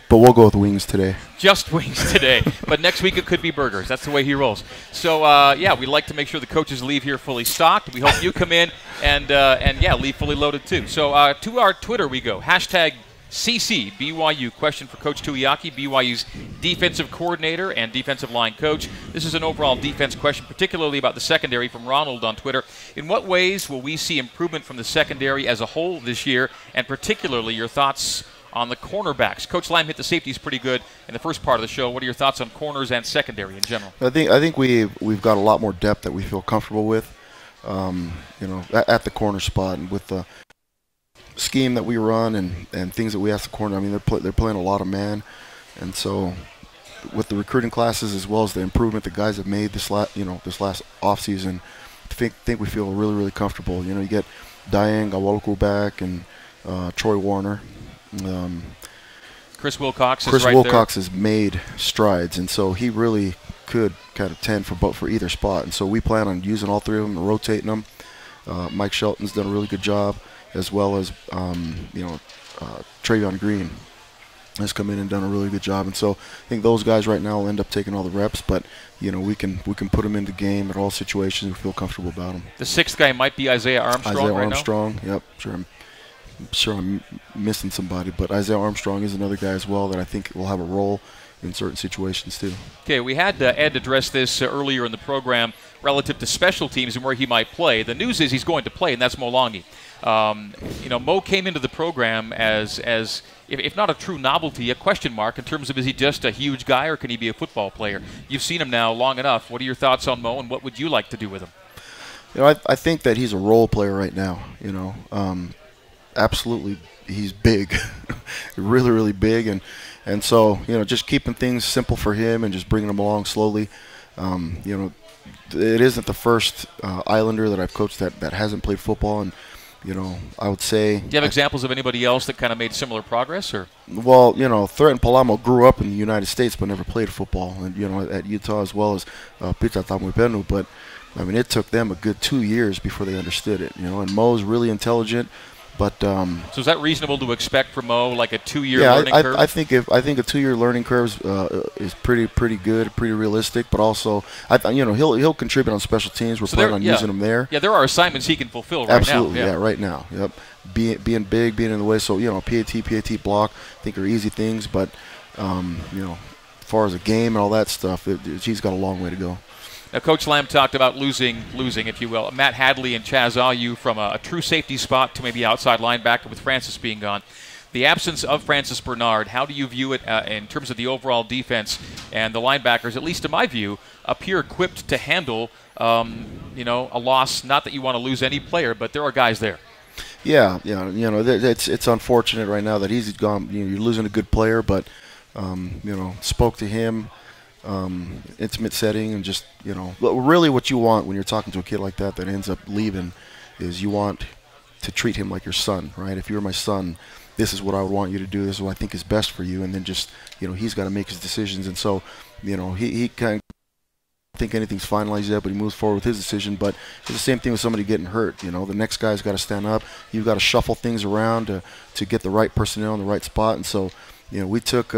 But we'll go with wings today. Just wings today. But next week it could be burgers. That's the way he rolls. So, yeah, we'd like to make sure the coaches leave here fully stocked. We hope you come in and yeah, leave fully loaded too. So to our Twitter we go. Hashtag CC BYU. Question for Coach Tuiaki, BYU's defensive coordinator and defensive line coach. This is an overall defense question, particularly about the secondary, from Ronald on Twitter. In what ways will we see improvement from the secondary as a whole this year, and particularly your thoughts on the cornerbacks? Coach Lime hit the safeties pretty good in the first part of the show. What are your thoughts on corners and secondary in general? I think we've got a lot more depth that we feel comfortable with, at the corner spot, and with the scheme that we run and things that we ask the corner. I mean, they're playing a lot of man, and so with the recruiting classes as well as the improvement the guys have made this last off season, I think we feel really, really comfortable. You get Diane Gawaloku back and Troy Warner. Chris Wilcox has made strides, and so he really could kind of tend for either spot, and so we plan on using all three of them and rotating them. Mike Shelton's done a really good job, as well as Travion Green has come in and done a really good job, and so I think those guys right now will end up taking all the reps, but we can put them into game at all situations. We feel comfortable about them. The sixth guy might be Isaiah Armstrong. Yep, sure I'm missing somebody, but Isaiah Armstrong is another guy as well that I think will have a role in certain situations too. Okay, we had Ed address this earlier in the program relative to special teams and where he might play. The news is he's going to play, and that's Mo Longi. Mo came into the program as if not a true novelty, a question mark in terms of, is he just a huge guy or can he be a football player? You've seen him now long enough. What are your thoughts on Mo, and what would you like to do with him? I think that he's a role player right now. Absolutely, he's big, really, really big, and so just keeping things simple for him and just bringing him along slowly. It isn't the first Islander that I've coached that hasn't played football, and I would say. Do you have examples of anybody else that kind of made similar progress, or? Well, Threaten Palamo grew up in the United States but never played football, and at Utah as well as Pita Tamupenu, but I mean it took them a good 2 years before they understood it. And Mo's really intelligent. But so is that reasonable to expect from Mo, like a 2-year learning curve? I think a 2-year learning curve is pretty good, pretty realistic. But also, he'll contribute on special teams. We're planning on using him there. Yeah, there are assignments he can fulfill right now. Absolutely, yeah, right now. Yep, being big, being in the way. So PAT block, I think are easy things. But as far as a game and all that stuff, he's got a long way to go. Now, Coach Lamb talked about losing, if you will, Matt Hadley and Chaz Ayu from a true safety spot to maybe outside linebacker with Francis being gone. The absence of Francis Bernard, how do you view it in terms of the overall defense? And the linebackers, at least in my view, appear equipped to handle, a loss. Not that you want to lose any player, but there are guys there. Yeah, it's unfortunate right now that he's gone. You're losing a good player, but spoke to him. Intimate setting, and just really what you want when you're talking to a kid like that ends up leaving is you want to treat him like your son, right? If you're my son, this is what I would want you to do, this is what I think is best for you, and then just he's got to make his decisions, and so he kind of think anything's finalized yet, but he moves forward with his decision. But it's the same thing with somebody getting hurt. The next guy's got to stand up. You've got to shuffle things around to get the right personnel in the right spot, and so we took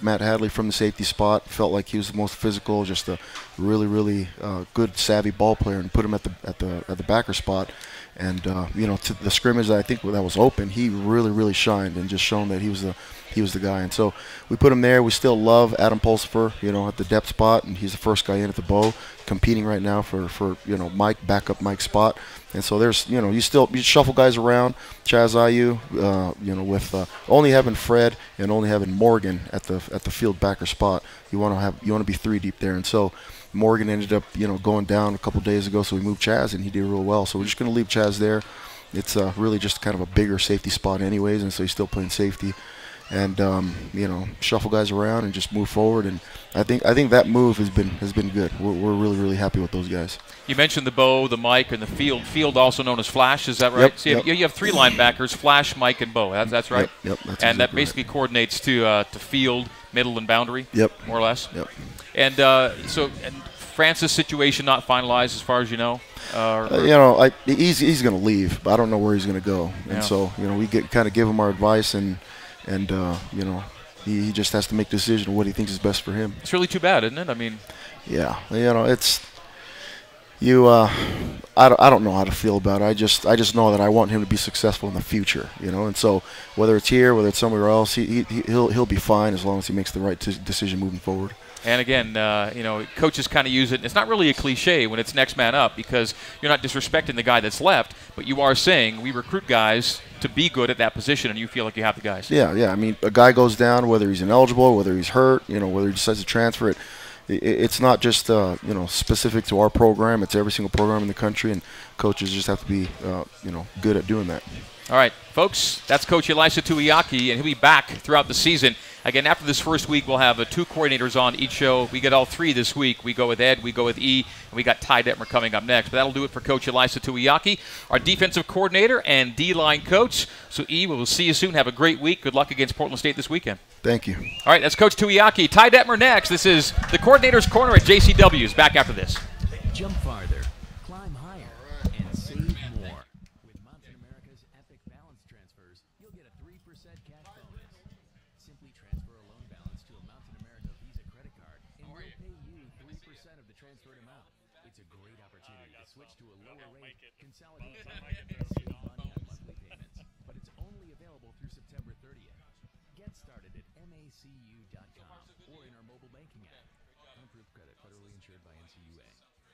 Matt Hadley from the safety spot. Felt like he was the most physical, just a really, really good, savvy ball player, and put him at the backer spot. And to the scrimmage that I think that was open, he really, really shined and just shown that he was the guy. And so we put him there. We still love Adam Pulsifer, at the depth spot, and he's the first guy in at the bow, competing right now for Mike, backup Mike's spot. And so there's you shuffle guys around. Chaz Ayu, with only having Fred and only having Morgan at the field backer spot, you want to be 3 deep there. And so Morgan ended up going down a couple days ago, so we moved Chaz, and he did real well. So we're just going to leave Chaz there. It's really just kind of a bigger safety spot anyways, and so he's still playing safety. And shuffle guys around and just move forward. And I think that move has been good. We're really, really happy with those guys. You mentioned the Bo, the Mike, and the Field. Field also known as Flash, is that right? Yep, so yep. You have 3 linebackers: Flash, Mike, and Bo. That's right. Yep. That's and that exactly basically coordinates to Field, middle, and boundary. Yep. More or less. Yep. And Francis' situation not finalized as far as you know. He's going to leave, but I don't know where he's going to go. And so we kind of give him our advice, and He just has to make a decision of what he thinks is best for him. It's really too bad, isn't it? I mean, yeah, it's I don't know how to feel about it. I just know that I want him to be successful in the future, and so whether it's here, whether it's somewhere else, he'll be fine as long as he makes the right decision moving forward. And again, coaches kind of use it. It's not really a cliche when it's next man up, because you're not disrespecting the guy that's left, but you are saying we recruit guys to be good at that position, and you feel like you have the guys. Yeah. I mean, a guy goes down, whether he's ineligible, whether he's hurt, whether he decides to transfer it. It's not just specific to our program. It's every single program in the country, and coaches just have to be good at doing that. All right, folks, that's Coach Elisa Tuiaki, and he'll be back throughout the season. Again, after this first week, we'll have 2 coordinators on each show. We get all 3 this week. We go with Ed, we go with E, and we got Ty Detmer coming up next. But that'll do it for Coach Elisa Tuiaki, our defensive coordinator and D-line coach. So, E, we'll see you soon. Have a great week. Good luck against Portland State this weekend. Thank you. All right, that's Coach Tuiaki. Ty Detmer next. This is the Coordinator's Corner at JCW's. Back after this. Jump farther, climb higher, and save more. With Mountain America's Epic Balance Transfers, you'll get a 3% cash bonus. Simply transfer a loan balance to a Mountain America Visa credit card, and we'll pay you 3% of the transferred amount. It's a great opportunity to switch to a lower rate, consolidate time, and save money on monthly payments. But it's only available through September 30th. Get started at macu.com or in our mobile banking app. Unapproved credit, federally insured by NCUA.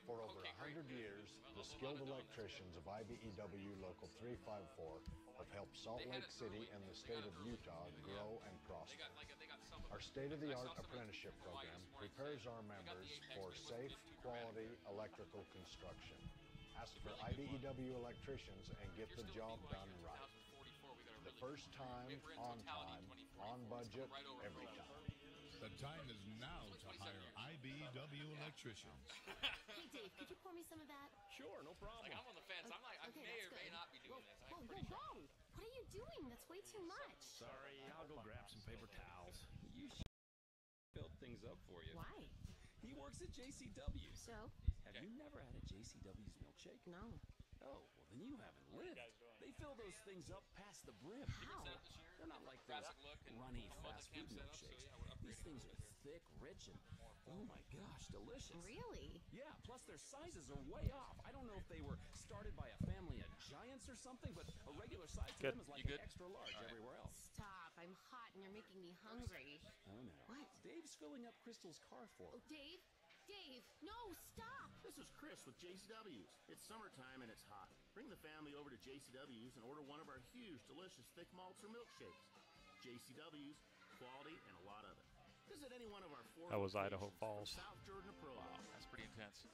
For over 100 years, the skilled electricians of IBEW Local 354 have helped Salt Lake City and the state of Utah grow and prosper. Our state-of-the-art apprenticeship program prepares our members for safe, quality electrical construction. Ask for IBEW electricians and get the job done right. The first time, on budget, every time. The time is now to hire IBEW electricians. Hey, Dave, could you pour me some of that? Sure, no problem. I'm on the fence. I may or may not be doing this. Whoa. What are you doing? That's way too much. Sorry, I'll go grab some paper towels. You build things up for you. Why? He works at JCW. So? Have you never had a JCW's milkshake? No. Oh, well then you haven't lived. They fill those things up past the brim. How? They're not like those runny fast food milkshakes. These things are thick, rich, and oh my gosh, delicious. Really? Yeah, plus their sizes are way off. I don't know if they were started by a family of giants or something, but a regular size to them is like an extra large everywhere else. Stop. I'm hot and you're making me hungry. Oh no. What? Dave's filling up Crystal's car for her. Oh, Dave, no, stop. This is Chris with JCW's. It's summertime and it's hot. Bring the family over to JCW's and order one of our huge, delicious thick malts or milkshakes. JCW's, quality, and a lot of it. Visit any one of our 4 That was Idaho Falls. South Jordan to Provo. Wow, that's pretty intense.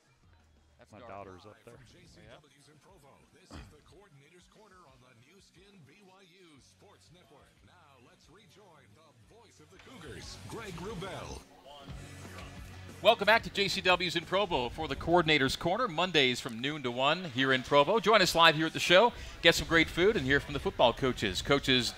That's my dark. daughter's up there. From JCW's in Provo, this is the Coordinator's Corner on the new skin BYU Sports Network. Now let's rejoin the voice of the Cougars, Greg Wrubell. Welcome back to JCW's in Provo for the Coordinator's Corner, Mondays from noon to 1 here in Provo. Join us live here at the show, get some great food, and hear from the football coaches. Coaches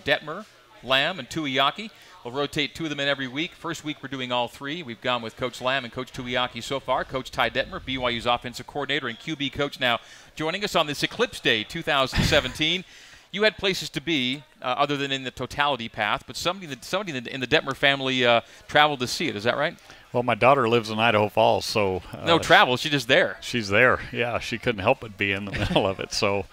Detmer, Lamb, and Tuiaki. We'll rotate 2 of them in every week. First week, we're doing all 3. We've gone with Coach Lamb and Coach Tuiaki so far. Coach Ty Detmer, BYU's offensive coordinator and QB coach, now joining us on this Eclipse Day 2017. You had places to be other than in the totality path, but somebody in the Detmer family traveled to see it. Is that right? Well, my daughter lives in Idaho Falls, so no travel. She's just there. She's there. Yeah, she couldn't help but be in the middle of it. So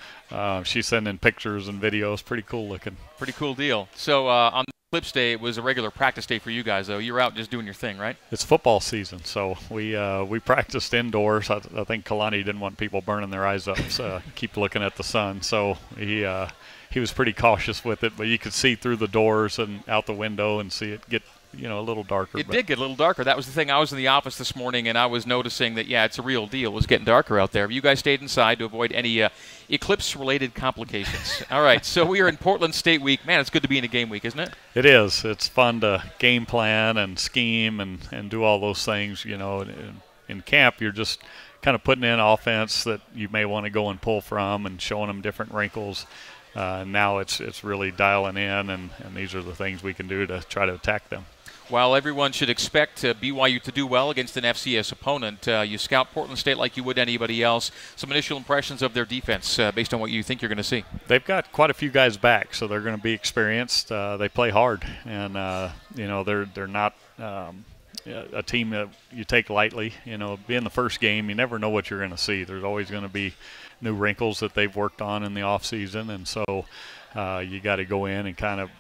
she's sending pictures and videos. Pretty cool looking. Pretty cool deal. So on Eclipse Day, it was a regular practice day for you guys, though. You were out just doing your thing, right? It's football season, so we practiced indoors. I think Kalani didn't want people burning their eyes up, so keep looking at the sun. So he was pretty cautious with it, but you could see through the doors and out the window and see it get a little darker. It did get a little darker. That was the thing. I was in the office this morning, and I was noticing that, yeah, it's a real deal. It was getting darker out there. You guys stayed inside to avoid any eclipse-related complications. All right, so we are in Portland State Week. Man, it's good to be in a game week, isn't it? It is. It's fun to game plan and scheme and do all those things. In camp, you're just kind of putting in offense that you may want to go and pull from and showing them different wrinkles. Now it's really dialing in, and these are the things we can do to try to attack them. While everyone should expect BYU to do well against an FCS opponent, you scout Portland State like you would anybody else. Some initial impressions of their defense based on what you think you're going to see. They've got quite a few guys back, so they're going to be experienced. They play hard, and they're not a team that you take lightly. Being the first game, you never know what you're going to see. There's always going to be new wrinkles that they've worked on in the off season, and so you got to go in and kind of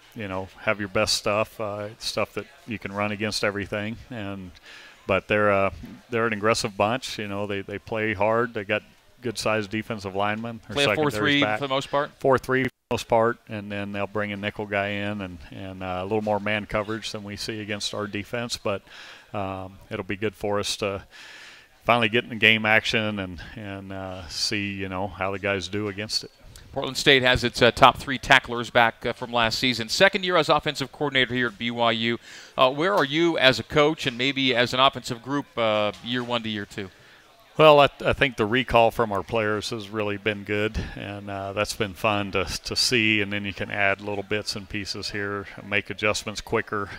have your best stuff that you can run against everything. But they're an aggressive bunch. They play hard. They got good sized defensive linemen. Play a 4-3 for the most part. 4-3 for the most part, and then they'll bring a nickel guy in and a little more man coverage than we see against our defense. But it'll be good for us to finally get in the game action and see how the guys do against it. Portland State has its top 3 tacklers back from last season. Second year as offensive coordinator here at BYU. Where are you as a coach and maybe as an offensive group year 1 to year 2? Well, I think the recall from our players has really been good, and that's been fun to see, and then you can add little bits and pieces here, make adjustments quicker.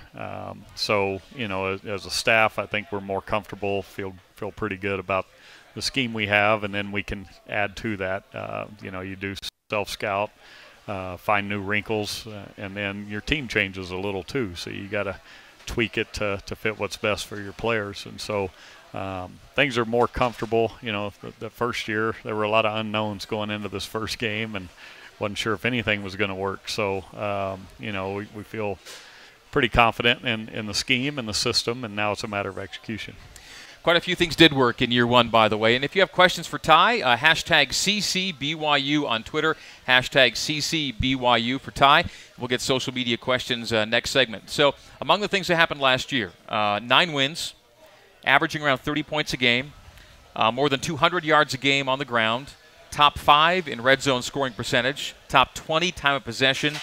So, as a staff, I think we're more comfortable, feel pretty good about the scheme we have, and then we can add to that. You do self-scout, find new wrinkles, and then your team changes a little too, so you got to tweak it to fit what's best for your players. And so things are more comfortable. The first year there were a lot of unknowns going into this first game and wasn't sure if anything was going to work. So we feel pretty confident in the scheme and the system, and now it's a matter of execution. Quite a few things did work in year 1, by the way. And if you have questions for Ty, hashtag CCBYU on Twitter, hashtag CCBYU for Ty. We'll get social media questions next segment. So among the things that happened last year, 9 wins, averaging around 30 points a game, more than 200 yards a game on the ground, top 5 in red zone scoring percentage, top 20 time of possession,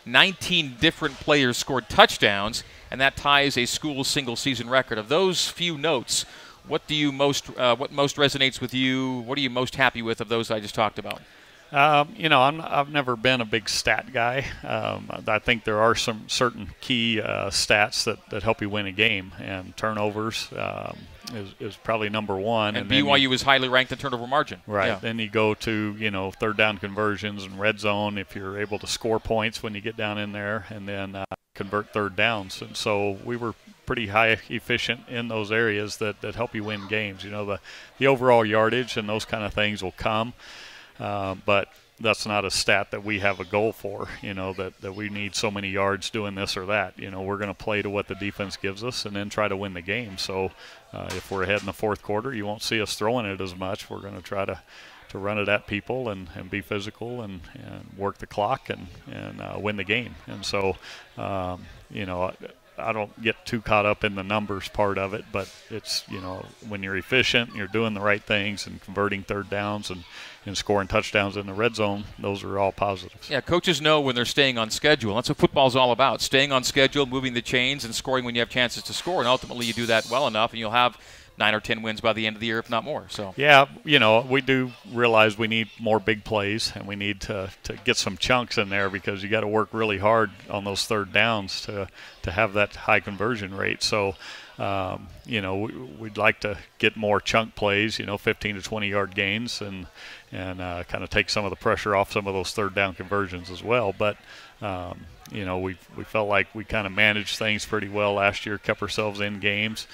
19 different players scored touchdowns, and that ties a school single-season record. Of those few notes, what most resonates with you? What are you most happy with of those I just talked about? I've never been a big stat guy. I think there are some certain key stats that help you win a game, and turnovers is probably number 1. And BYU is highly ranked in turnover margin. Right. Yeah. Then you go to third down conversions and red zone if you're able to score points when you get down in there, and then convert third downs. And so we were pretty high efficient in those areas that help you win games. The overall yardage and those kind of things will come. But that's not a stat that we have a goal for, that we need so many yards doing this or that. We're going to play to what the defense gives us and then try to win the game. So if we're ahead in the fourth quarter, you won't see us throwing it as much. We're going to try to run it at people and be physical and work the clock and win the game. And so, I don't get too caught up in the numbers part of it, but it's, when you're efficient, you're doing the right things and converting third downs and scoring touchdowns in the red zone, those are all positives. Yeah, coaches know when they're staying on schedule. That's what football's all about, staying on schedule, moving the chains, and scoring when you have chances to score. And ultimately you do that well enough, and you'll have 9 or 10 wins by the end of the year, if not more. So yeah, we do realize we need more big plays, and we need to get some chunks in there because you got to work really hard on those third downs to have that high conversion rate. So we'd like to get more chunk plays, 15 to 20 yard gains, and kind of take some of the pressure off some of those third down conversions as well. But we felt like we kind of managed things pretty well last year, kept ourselves in games.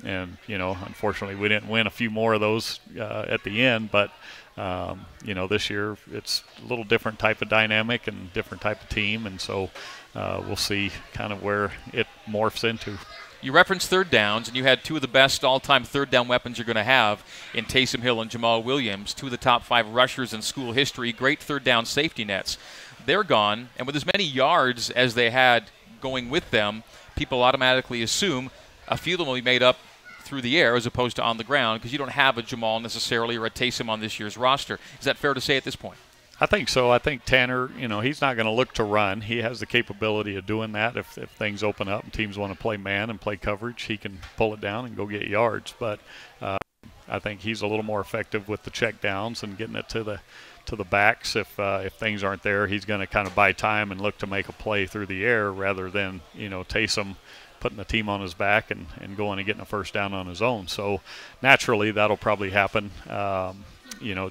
Unfortunately we didn't win a few more of those at the end, but this year it's a little different type of dynamic and different type of team, and so we'll see kind of where it morphs into. You referenced third downs, and you had 2 of the best all-time third down weapons you're going to have in Taysom Hill and Jamal Williams, 2 of the top 5 rushers in school history, great third down safety nets. They're gone, and with as many yards as they had going with them, people automatically assume a few of them will be made up through the air as opposed to on the ground because you don't have a Jamal necessarily or a Taysom on this year's roster. Is that fair to say at this point? I think so. I think Tanner, he's not going to look to run. He has the capability of doing that. If things open up and teams want to play man and play coverage, he can pull it down and go get yards. But I think he's a little more effective with the check downs and getting it to the backs. If things aren't there, he's going to kind of buy time and look to make a play through the air rather than Taysom putting the team on his back and going and getting a first down on his own. So naturally that'll probably happen,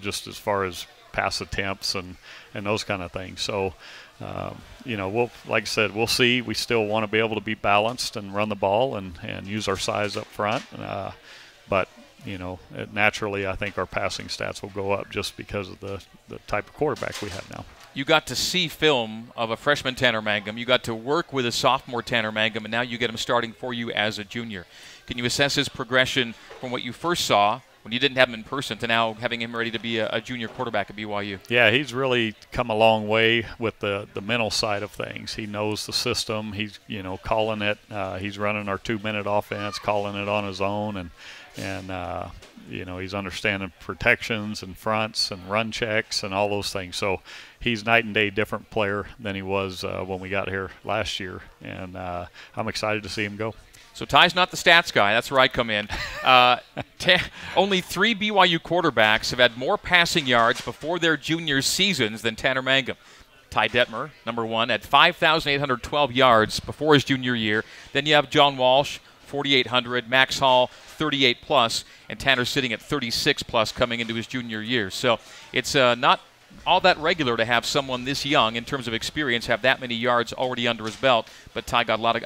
just as far as pass attempts and those kind of things. So, we'll, like I said, we'll see. We still want to be able to be balanced and run the ball and use our size up front. But naturally, I think our passing stats will go up just because of the type of quarterback we have now. You got to see film of a freshman Tanner Mangum. You got to work with a sophomore Tanner Mangum, and now you get him starting for you as a junior. Can you assess his progression from what you first saw when you didn't have him in person to now having him ready to be a junior quarterback at BYU? Yeah, he's really come a long way with the mental side of things. He knows the system. He's, calling it. He's running our 2-minute offense, calling it on his own, and he's understanding protections and fronts and run checks and all those things. So he's night and day different player than he was when we got here last year, and I'm excited to see him go. So Ty's not the stats guy. That's where I come in. Only 3 BYU quarterbacks have had more passing yards before their junior seasons than Tanner Mangum. Ty Detmer, number 1, had 5,812 yards before his junior year. Then you have John Walsh, 4,800, Max Hall, 38+, and Tanner sitting at 36+ coming into his junior year. So it's not all that regular to have someone this young in terms of experience have that many yards already under his belt, but Tanner got a lot of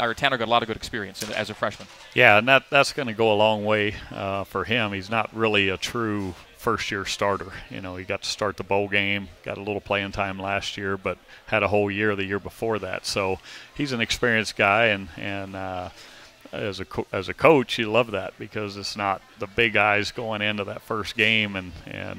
good experience as a freshman. Yeah, and that's going to go a long way for him. He's not really a true first-year starter. He got to start the bowl game, got a little playing time last year, but had a whole year the year before that. So he's an experienced guy, and as a coach, you love that because it's not the big eyes going into that first game and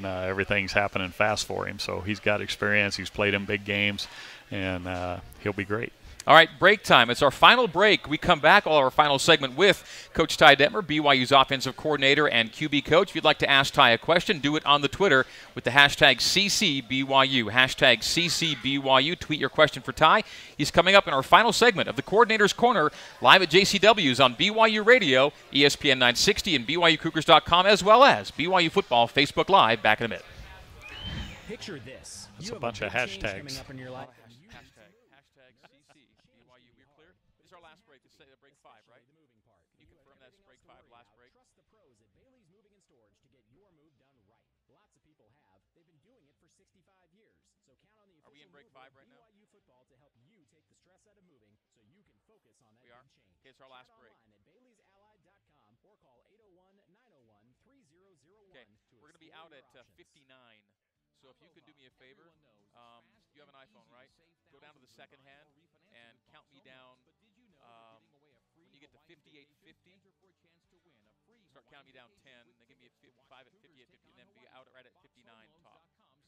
everything's happening fast for him. So he's got experience. He's played in big games, and he'll be great. All right, break time. It's our final break. We come back, our final segment with Coach Ty Detmer, BYU's offensive coordinator and QB coach. If you'd like to ask Ty a question, do it on the Twitter with the hashtag #CCBYU. Hashtag #CCBYU. Tweet your question for Ty. He's coming up in our final segment of the Coordinator's Corner, live at JCW's on BYU Radio, ESPN 960, and BYUCougars.com, as well as BYU Football Facebook Live. Back in a minute. Picture this. That's a bunch of hashtags. Coming up in your life. Break 5, right? You confirm that's break 5, last break? Trust the pros at Bailey's Moving and Storage to get your move done right. Lots of people have. They've been doing it for 65 years. So count on the official Are we in break 5 right now? BYU Football to help you take the stress out of moving so you can focus on that We are? big change. Okay, it's our last break. Online at Bailey'sAllied.com or call 801-901-3001. Okay, we're going to be out at 59. So if you could do me a favor, you have an iPhone, right? Go down to the second hand and count me down. When you get to 58.50, start counting me down 10. Then give me a 5 at 58.50, and then be out right at 59 top.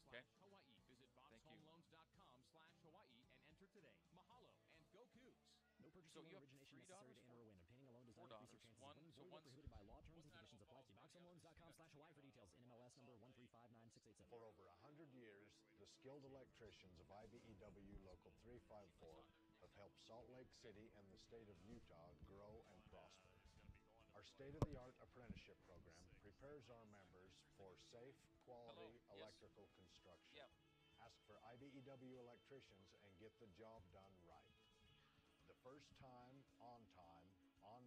Okay? Thank you. No purchase loan origination necessary to enter or win. Obtaining a loan does not increase your chances of winning. Void where prohibited by law. Terms and conditions apply. See MaximumLoans.com/Hawaii for details. NMLS number 1359687. For over 100 years, the skilled electricians of IBEW Local 354 have helped Salt Lake City and the state of Utah grow and prosper. Our state-of-the-art apprenticeship program prepares our members for safe, quality electrical construction. Ask for IBEW electricians and get the job done right. The first time, on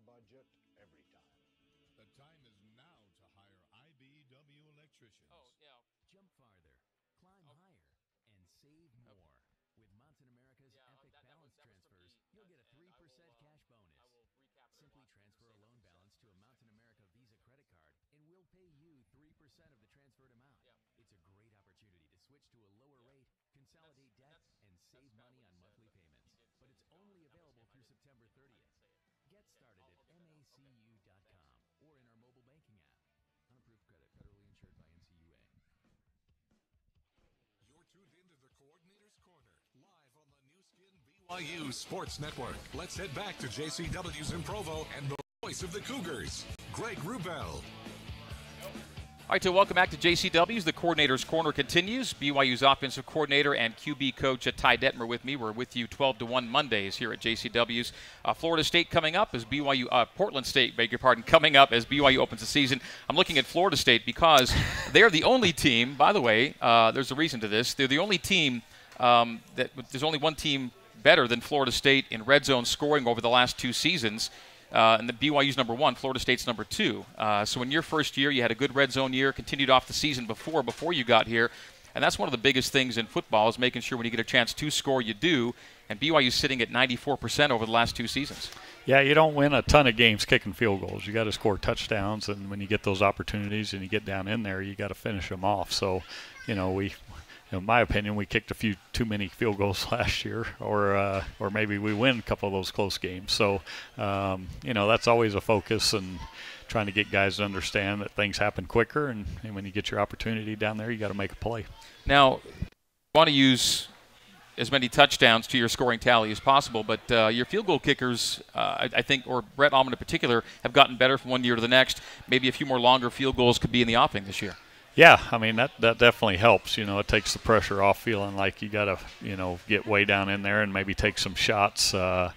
budget, every time. The time is now to hire IBEW electricians. Jump farther, climb higher, and save more. With Mountain America's Epic Balance Transfers, you'll get a 3% cash bonus. Simply transfer a loan balance to a Mountain America Visa credit card, and we'll pay you 3% of the transferred amount. It's a great opportunity to switch to a lower rate, consolidate debt, and save money on monthly payments. But it's only available through September 30th. Get started at macu.com or in our mobile banking app. Unapproved credit, federally insured by NCUA. You're tuned into the Coordinator's Corner, live on the new skin BYU Sports Network. Let's head back to JCW's in Provo and the voice of the Cougars, Greg Wrubell. All right, so welcome back to JCW's. The Coordinator's Corner continues. BYU's offensive coordinator and QB coach Ty Detmer with me. We're with you 12 to 1 Mondays here at JCW's. Florida State coming up as Portland State, beg your pardon, coming up as BYU opens the season. I'm looking at Florida State because they're the only team, by the way, there's a reason to this. They're the only team there's only one team better than Florida State in red zone scoring over the last 2 seasons. and the BYU's number 1, Florida State's number 2. So in your first year, you had a good red zone year, continued off the season before you got here. And that's one of the biggest things in football is making sure when you get a chance to score, you do. And BYU's sitting at 94% over the last 2 seasons. Yeah, you don't win a ton of games kicking field goals. You got to score touchdowns, and when you get those opportunities and you get down in there, you got to finish them off. So, in my opinion, we kicked a few too many field goals last year, or maybe we win a couple of those close games. So, that's always a focus, and trying to get guys to understand that things happen quicker, and when you get your opportunity down there, you got to make a play. Now, you want to use as many touchdowns to your scoring tally as possible, but your field goal kickers, I think, or Brett Allman in particular, have gotten better from one year to the next. Maybe a few more longer field goals could be in the offing this year. Yeah, I mean, that definitely helps. It takes the pressure off feeling like you got to, get way down in there and maybe take some shots on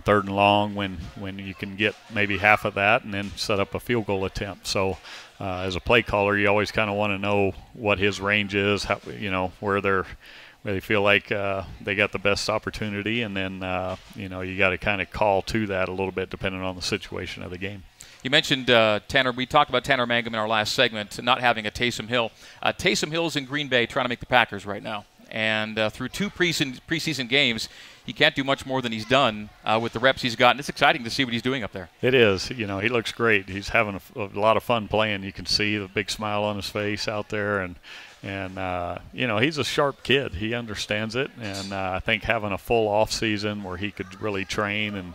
3rd and long when you can get maybe half of that and then set up a field goal attempt. So as a play caller, you always kind of want to know what his range is, how, where they feel like they got the best opportunity, and then, you got to kind of call to that a little bit depending on the situation of the game. You mentioned Tanner. We talked about Tanner Mangum in our last segment, not having a Taysom Hill. Taysom Hill's in Green Bay trying to make the Packers right now. And through 2 preseason games, he can't do much more than he's done with the reps he's gotten. It's exciting to see what he's doing up there. It is. He looks great. He's having a lot of fun playing. You can see the big smile on his face out there. And he's a sharp kid. He understands it. And I think having a full off season where he could really train and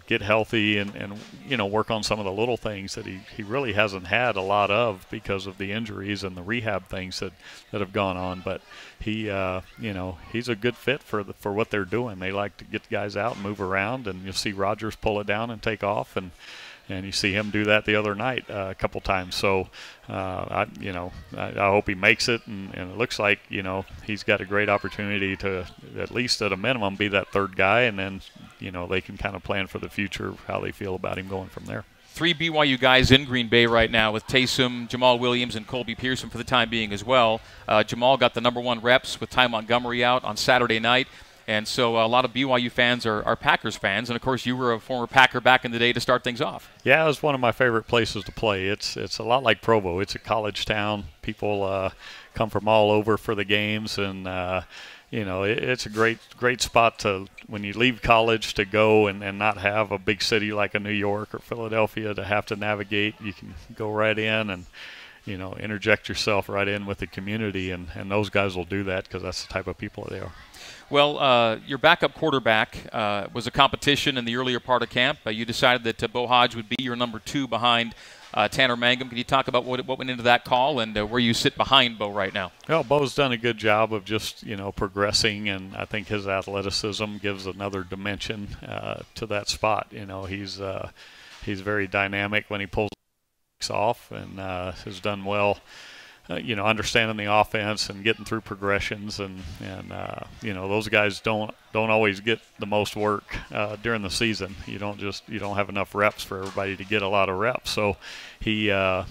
get healthy and work on some of the little things that he really hasn't had a lot of because of the injuries and the rehab things that have gone on. But he's a good fit for what they're doing. They like to get guys out and move around, and you'll see Rodgers pull it down and take off, and you see him do that the other night a couple times. So, I hope he makes it, and it looks like, he's got a great opportunity to, at least at a minimum, be that 3rd guy, and then, they can kind of plan for the future, how they feel about him going from there. 3 BYU guys in Green Bay right now with Taysom, Jamal Williams, and Colby Pearson for the time being as well. Jamal got the number 1 reps with Ty Montgomery out on Saturday night. And so a lot of BYU fans are Packers fans. And, of course, you were a former Packer back in the day to start things off. Yeah, it was one of my favorite places to play. It's a lot like Provo. It's a college town. People come from all over for the games. And, it's a great spot to, when you leave college, to go and not have a big city like a New York or Philadelphia to have to navigate. You can go right in and, interject yourself right in with the community. And those guys will do that because that's the type of people they are. Well, your backup quarterback was a competition in the earlier part of camp. You decided that Bo Hodge would be your number 2 behind Tanner Mangum. Can you talk about what went into that call and where you sit behind Bo right now? Well, Bo's done a good job of just, progressing, and I think his athleticism gives another dimension to that spot. He's very dynamic when he pulls off, and has done well. Understanding the offense and getting through progressions, and those guys don't always get the most work during the season. You don't have enough reps for everybody to get a lot of reps. So he's a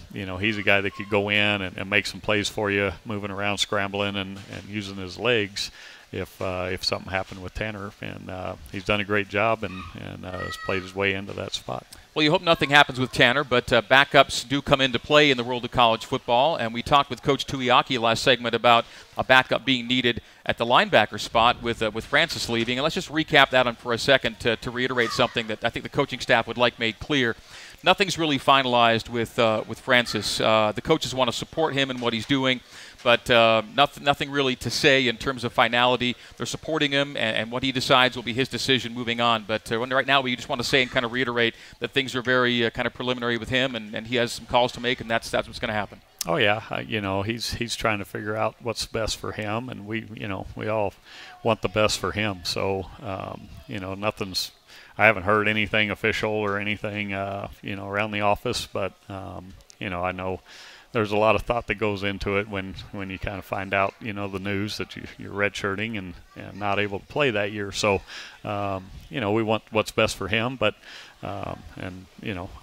guy that could go in and make some plays for you, moving around, scrambling, and using his legs if something happened with Tanner. And he's done a great job and has played his way into that spot. Well, you hope nothing happens with Tanner, but backups do come into play in the world of college football. And we talked with Coach Tuiaki last segment about a backup being needed at the linebacker spot with Francis leaving. And let's just recap that for a second to reiterate something that I think the coaching staff would like made clear. Nothing's really finalized with Francis. The coaches want to support him in what he's doing, but nothing really to say in terms of finality. They're supporting him, and what he decides will be his decision moving on. But right now, we just want to say and kind of reiterate that things are very kind of preliminary with him, and he has some calls to make, and that's what's going to happen. Oh yeah, he's trying to figure out what's best for him, and we all want the best for him. So nothing's. I haven't heard anything official or anything around the office, but I know there's a lot of thought that goes into it when you kind of find out the news that you're redshirting and not able to play that year. So we want what's best for him, but I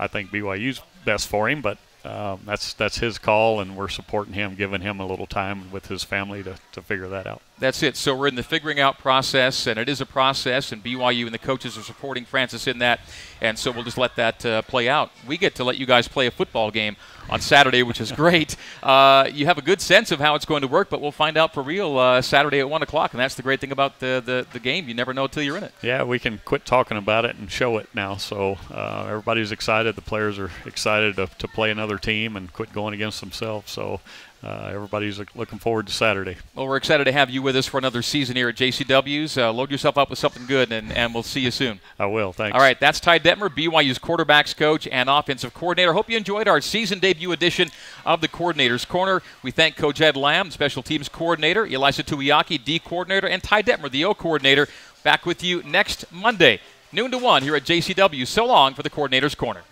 think BYU's best for him, but that's his call, and we're supporting him, giving him a little time with his family to figure that out. That's it. So we're in the figuring out process, and it is a process, and BYU and the coaches are supporting Francis in that, and so we'll just let that play out. We get to let you guys play a football game on Saturday, which is great. You have a good sense of how it's going to work, but we'll find out for real Saturday at 1 o'clock, and that's the great thing about the game. You never know until you're in it. Yeah, we can quit talking about it and show it now. So everybody's excited. The players are excited to play another team and quit going against themselves. So everybody's looking forward to Saturday. Well, we're excited to have you with us for another season here at JCW's. Load yourself up with something good, and we'll see you soon. I will. Thanks. All right, that's Ty Detmer, BYU's quarterbacks coach and offensive coordinator. Hope you enjoyed our season debut edition of the Coordinator's Corner. We thank Coach Ed Lamb, special teams coordinator, Elisa Tuiaki, D coordinator, and Ty Detmer, the O coordinator. Back with you next Monday, noon to 1 here at JCW. So long for the Coordinator's Corner.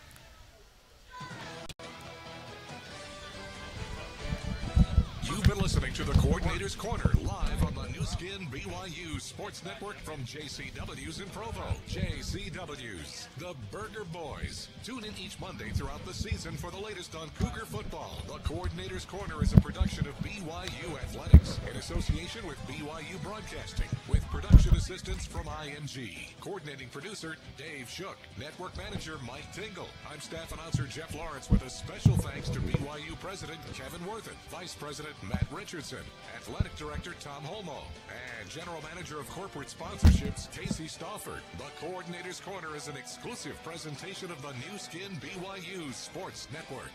You've been listening to the Coordinator's Corner live on the new skin BYU Sports Network from JCW's in Provo. JCW's, the Burger Boys. Tune in each Monday throughout the season for the latest on Cougar football. The Coordinator's Corner is a production of BYU Athletics in association with BYU Broadcasting, with production assistance from IMG. Coordinating producer Dave Shook. Network manager Mike Tingle. I'm staff announcer Jeff Lawrence with a special thanks to BYU President Kevin Worthen, Vice President Matt Richardson, Athletic Director Tom Holmo, and General Manager of Corporate Sponsorships Casey Stauffer. The Coordinator's Corner is an exclusive presentation of the new skin BYU Sports Network.